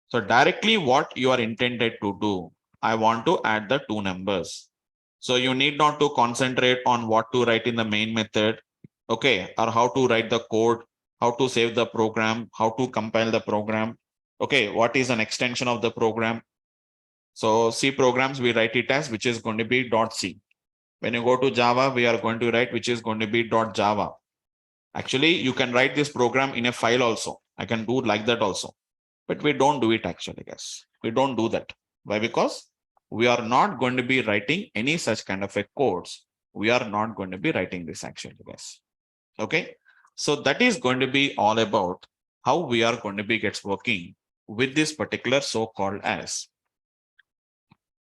So directly what you are intended to do, I want to add the two numbers. So you need not to concentrate on what to write in the main method, okay, or how to write the code, how to save the program, how to compile the program, okay, what is an extension of the program. So C programs, we write it as which is going to be .c. When you go to Java, we are going to write which is going to be .java. Actually, you can write this program in a file also. I can do like that also, but we don't do it actually, guys. We don't do that. Why? Because we are not going to be writing any such kind of a codes. We are not going to be writing this actually, guys. Okay. So that is going to be all about how we are going to be gets working with this particular so-called as.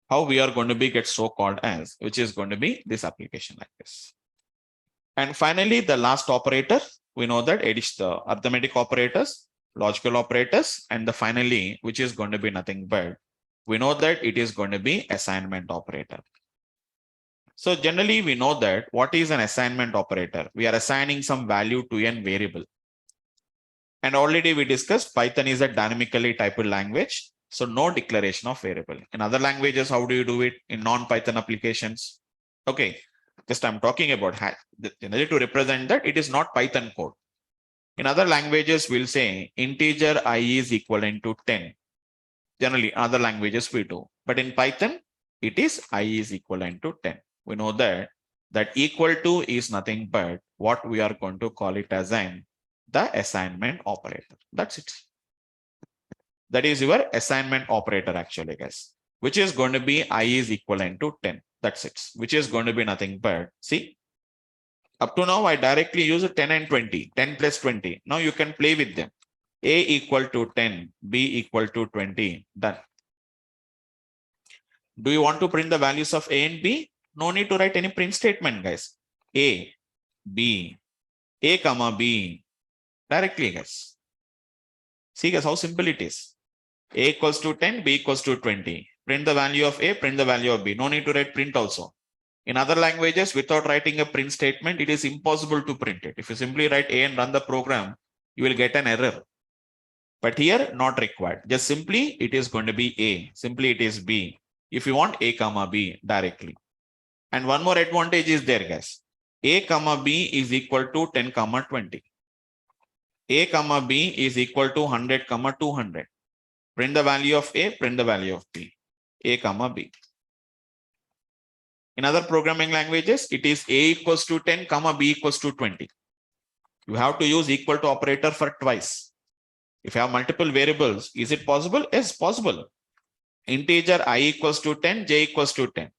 How we are going to be get so-called as, which is going to be this application like this. And finally, the last operator, we know that it is the arithmetic operators, logical operators, and the finally, which is going to be nothing but, we know that it is going to be assignment operator. So generally, we know that what is an assignment operator? We are assigning some value to a variable. And already we discussed Python is a dynamically typed language. So no declaration of variable. In other languages, how do you do it in non-Python applications? Okay, just I'm talking about generally to represent that it is not Python code. In other languages, we'll say integer I is equivalent to 10. Generally, other languages we do. But in Python, it is I is equivalent to 10. We know that equal to is nothing but what we are going to call it as the assignment operator. That's it. That is your assignment operator actually, guys, which is going to be I is equivalent to 10. That's it, which is going to be nothing but, see, up to now, I directly use 10 and 20, 10 plus 20. Now you can play with them. A equal to 10, B equal to 20, done. Do you want to print the values of A and B? No need to write any print statement, guys. A, B, A comma B, directly, guys. See, guys, how simple it is. A equals to 10, B equals to 20. Print the value of A, print the value of B. No need to write print also. In other languages, without writing a print statement, it is impossible to print it. If you simply write A and run the program, you will get an error. But here, not required. Just simply, it is going to be A. Simply, it is B. If you want A comma B directly. And one more advantage is there, guys. A comma B is equal to 10 comma 20. A comma B is equal to 100 comma 200. Print the value of A, print the value of B. A comma B. In other programming languages, it is A equals to 10 comma B equals to 20. You have to use equal to operator for twice. If you have multiple variables, is it possible? Yes, possible. Integer I equals to 10, J equals to 10.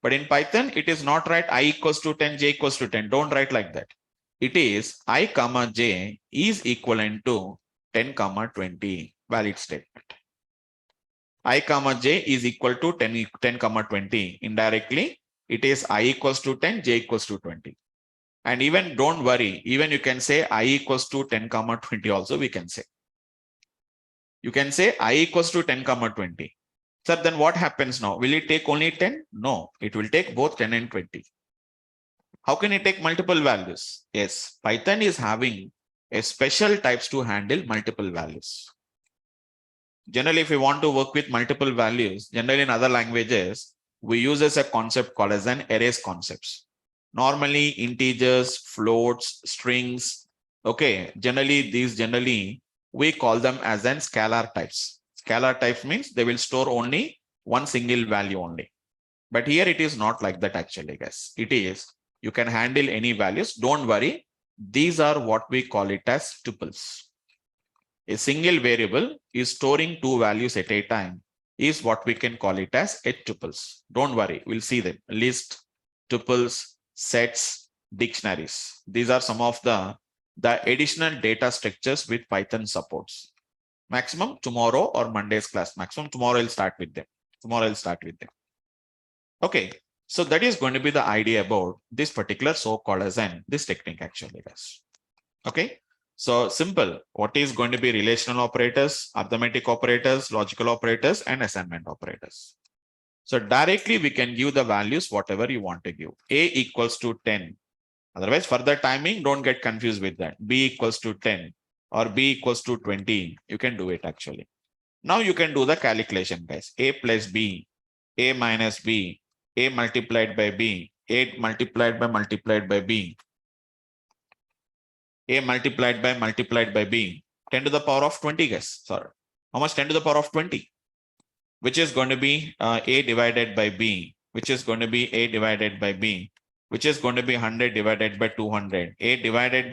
But in Python, it is not right I equals to 10, J equals to 10. Don't write like that. It is I comma J is equivalent to 10 comma 20, valid statement. I comma J is equal to 10 comma 20. Indirectly, it is I equals to 10, J equals to 20. And even don't worry, even you can say I equals to 10 comma 20 also we can say. You can say I equals to 10 comma 20. Sir, then what happens now? Will it take only 10? No, it will take both 10 and 20. How can it take multiple values? Yes, Python is having a special types to handle multiple values. Generally, if we want to work with multiple values, generally in other languages, we use as a concept called as an arrays concepts. Normally integers, floats, strings. Okay, generally we call them as an scalar types. Scalar types means they will store only one single value only. But here it is not like that actually, guys. It is, you can handle any values. Don't worry. These are what we call it as tuples. A single variable is storing two values at a time is what we can call it as a tuples. Don't worry. We'll see them. List, tuples, sets, dictionaries. These are some of the additional data structures with Python supports. Maximum tomorrow or Monday's class. Maximum tomorrow I'll start with them. Okay. So that is going to be the idea about this particular so-called as this technique actually, guys. Okay. So simple. What is going to be relational operators, arithmetic operators, logical operators, and assignment operators. So directly we can give the values whatever you want to give. A equals to 10. Otherwise, further timing, don't get confused with that. B equals to 10 or B equals to 20. You can do it actually. Now you can do the calculation, guys. A plus B, A minus B, A multiplied by B, A multiplied by B, A multiplied by B, 10 to the power of 20, guys. Sorry. How much 10 to the power of 20? Which is going to be A divided by B, which is going to be A divided by B, which is going to be 100 divided by 200, A divided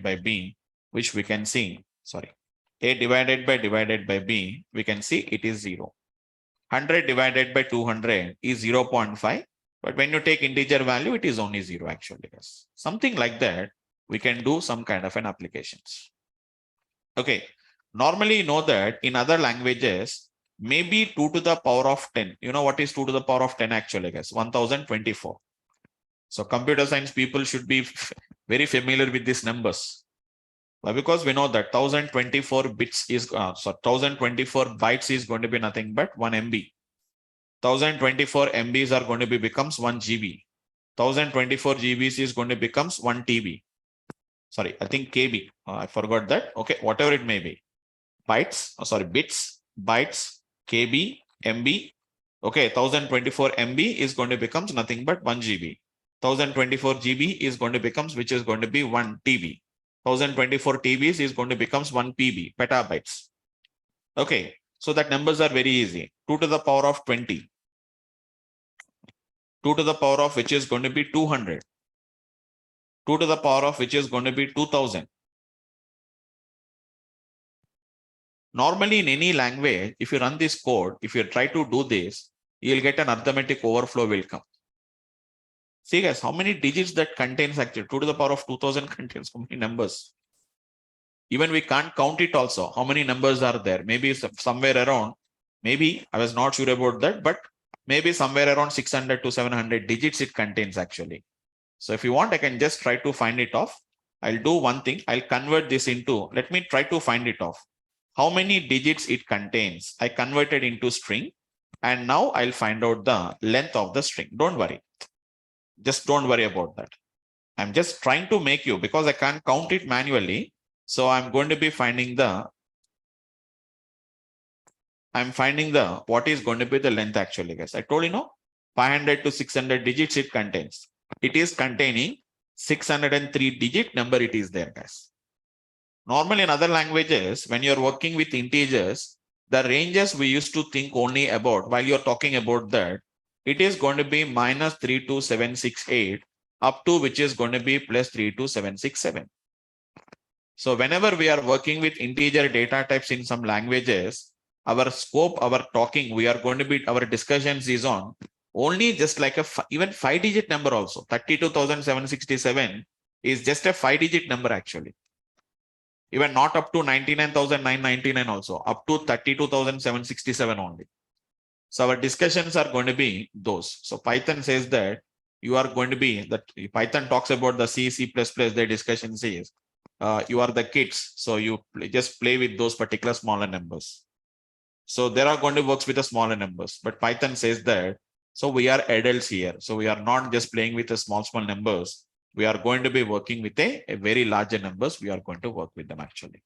by B, which we can see, sorry, A divided by B, we can see it is 0. 100 divided by 200 is 0.5. But when you take integer value, it is only 0 actually. Yes. Something like that, we can do some kind of an applications. Okay. Normally, you know that in other languages, maybe 2 to the power of 10. You know what is 2 to the power of 10 actually, guys? 1024. So computer science people should be very familiar with these numbers. Because we know that 1024 bits is, 1024 bytes is going to be nothing but 1 MB. 1024 MBs are going to be becomes 1 GB. 1024 GBs is going to becomes 1 TB. Sorry, I think KB. I forgot that. Okay, whatever it may be. Bytes, bits, bytes, KB, MB. Okay, 1024 MB is going to becomes nothing but 1 GB. 1024 GB is going to becomes, which is going to be 1 TB. 1024 TBs is going to becomes 1 PB, petabytes. Okay, so that numbers are very easy. 2 to the power of 20. 2 to the power of which is going to be 200. 2 to the power of which is going to be 2000. Normally in any language, if you run this code, if you try to do this, you'll get an arithmetic overflow will come. See guys, how many digits that contains actually? 2 to the power of 2000 contains how many numbers? Even we can't count it also. How many numbers are there? Maybe somewhere around, maybe I was not sure about that, but maybe somewhere around 600 to 700 digits it contains actually. So if you want, I can just try to find it off. I'll do one thing. I'll convert this into, let me try to find it off. How many digits it contains? I converted into string. And now I'll find out the length of the string. Don't worry. Just don't worry about that. I'm just trying to make you, because I can't count it manually. So I'm going to be finding what is going to be the length actually, guys. I told you, no, 500 to 600 digits it contains. It is containing 603 digit number it is there, guys. Normally in other languages, when you're working with integers, the ranges we used to think only about while you're talking about that, it is going to be minus 32768 up to which is going to be plus 32767. So whenever we are working with integer data types in some languages, our scope, our talking, we are going to be, our discussions is on only just like even 5-digit number also. 32,767 is just a 5-digit number actually. Even not up to 99,999 also, up to 32,767 only. So our discussions are going to be those. So Python says that you are going to be, that Python talks about the C, C++, the discussion says, you are the kids. So you just play with those particular smaller numbers. So there are going to work with the smaller numbers, but Python says that, so we are adults here. So we are not just playing with the small numbers. We are going to be working with a very larger numbers. We are going to work with them actually.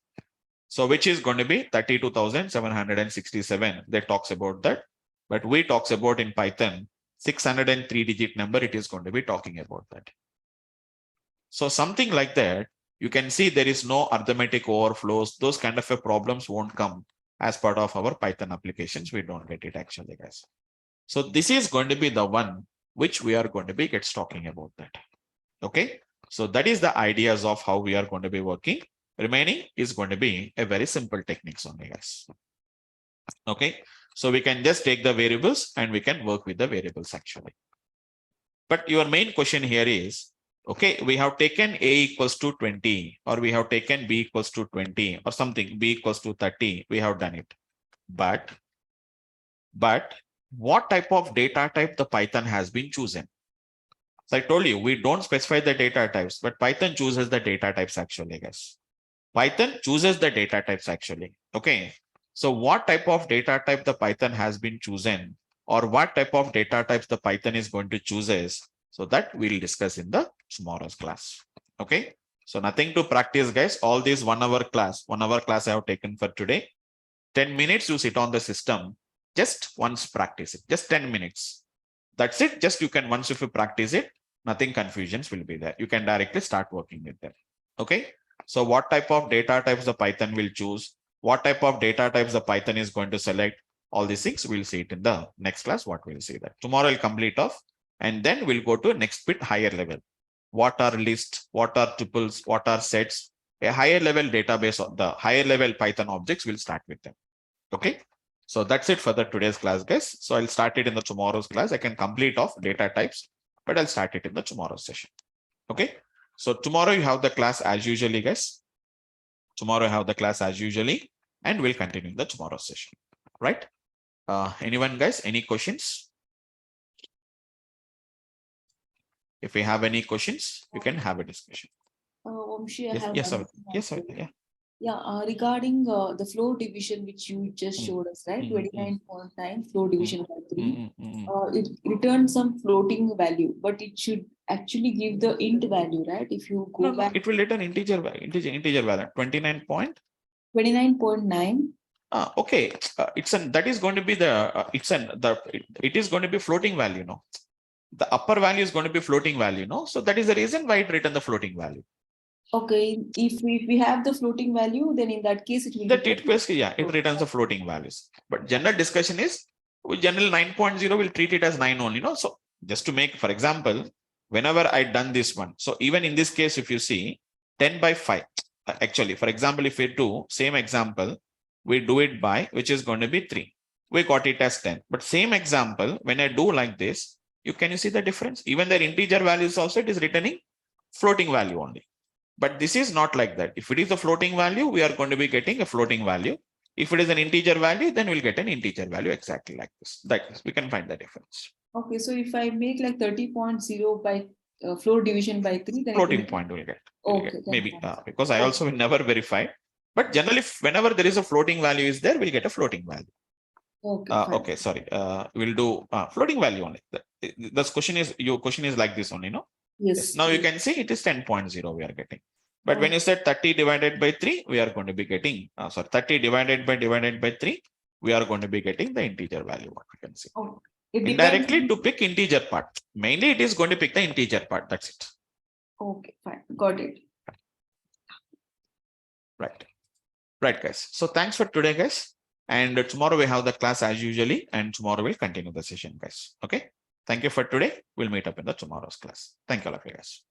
So which is going to be 32,767. That talks about that. But we talks about in Python, 603 digit number, it is going to be talking about that. So something like that, you can see there is no arithmetic overflows. Those kind of problems won't come as part of our Python applications. We don't get it actually, guys. So this is going to be the one which we are going to be talking about that. Okay. So that is the ideas of how we are going to be working. Remaining is going to be a very simple techniques only, guys. Okay. So we can just take the variables and we can work with the variables actually. But your main question here is, okay, we have taken A equals to 20, or we have taken B equals to 20 or something, B equals to 30. We have done it. But what type of data type the Python has been chosen? So I told you, we don't specify the data types, but Python chooses the data types actually, guys. Python chooses the data types actually. Okay. So what type of data type the Python has been chosen, or what type of data types the Python is going to choose is, so that we'll discuss in the tomorrow's class. Okay. So nothing to practice, guys. All these 1 hour class I have taken for today. 10 minutes you sit on the system. Just once practice it. Just 10 minutes. That's it. Just you can, once if you practice it, nothing confusions will be there. You can directly start working with them. Okay. So what type of data types the Python will choose? What type of data types the Python is going to select? All these things we'll see it in the next class. What we'll see that tomorrow I'll complete off, and then we'll go to next bit higher level. What are lists? What are tuples? What are sets? a higher level database of the higher level Python objects, we'll start with them. Okay. So that's it for the today's class, guys. So I'll start it in the tomorrow's class. I can complete off data types, but I'll start it in the tomorrow's session. Okay. So tomorrow you have the class as usually, guys. Tomorrow I have the class as usually, and we'll continue in the tomorrow's session. Right? Anyone, guys? Any questions? If you have any questions, you can have a discussion. Vamsi, I Yes, have yes, sir. one Yes, sir. question. Yeah. Yeah, regarding the floor division which you just showed us, right? 29.9 floor division by 3. It returns some floating value, but it should actually give the int value, right? If you go No, back, it will return integer value. Integer value. 29 point. 29.9. Okay, that is going to be the it is going to be floating value, no? The upper value is going to be floating value, no? So that is the reason why it returned the floating value. Okay, if we have the floating value, then in that case it will it returns the floating values. But general discussion is with general 9.0 will treat it as 9 only, no? So just to make, for example, whenever I done this one, so even in this case, if you see 10 by 5, actually, for example, if we do same example, we do it by which is going to be 3. We got it as 10. But same example, when I do like this, you see the difference? Even their integer values also, it is returning floating value only. But this is not like that. If it is a floating value, we are going to be getting a floating value. If it is an integer value, then we'll get an integer value exactly like this. That is, we can find the difference. Okay, so if I make like 30.0 by floor division by 3, then floating point will get. Okay, Maybe because I also will never verify. But generally, whenever there is a floating value is there, we'll get a floating value. Okay, okay, sorry. We'll do floating value only. This question is, your question is like this only, no? Yes. Now you can see it is 10.0 we are getting. But when you said 30 divided by 3, we are going to be getting, 30 divided by 3, we are going to be getting the integer value, what we can see. Indirectly to pick integer part. Mainly it is going to pick the integer part. That's it. Okay, fine. Got it. Right. Right, guys. So thanks for today, guys. And tomorrow we have the class as usually, and tomorrow we'll continue the session, guys. Okay. Thank you for today. We'll meet up in the tomorrow's class. Thank you all of you guys.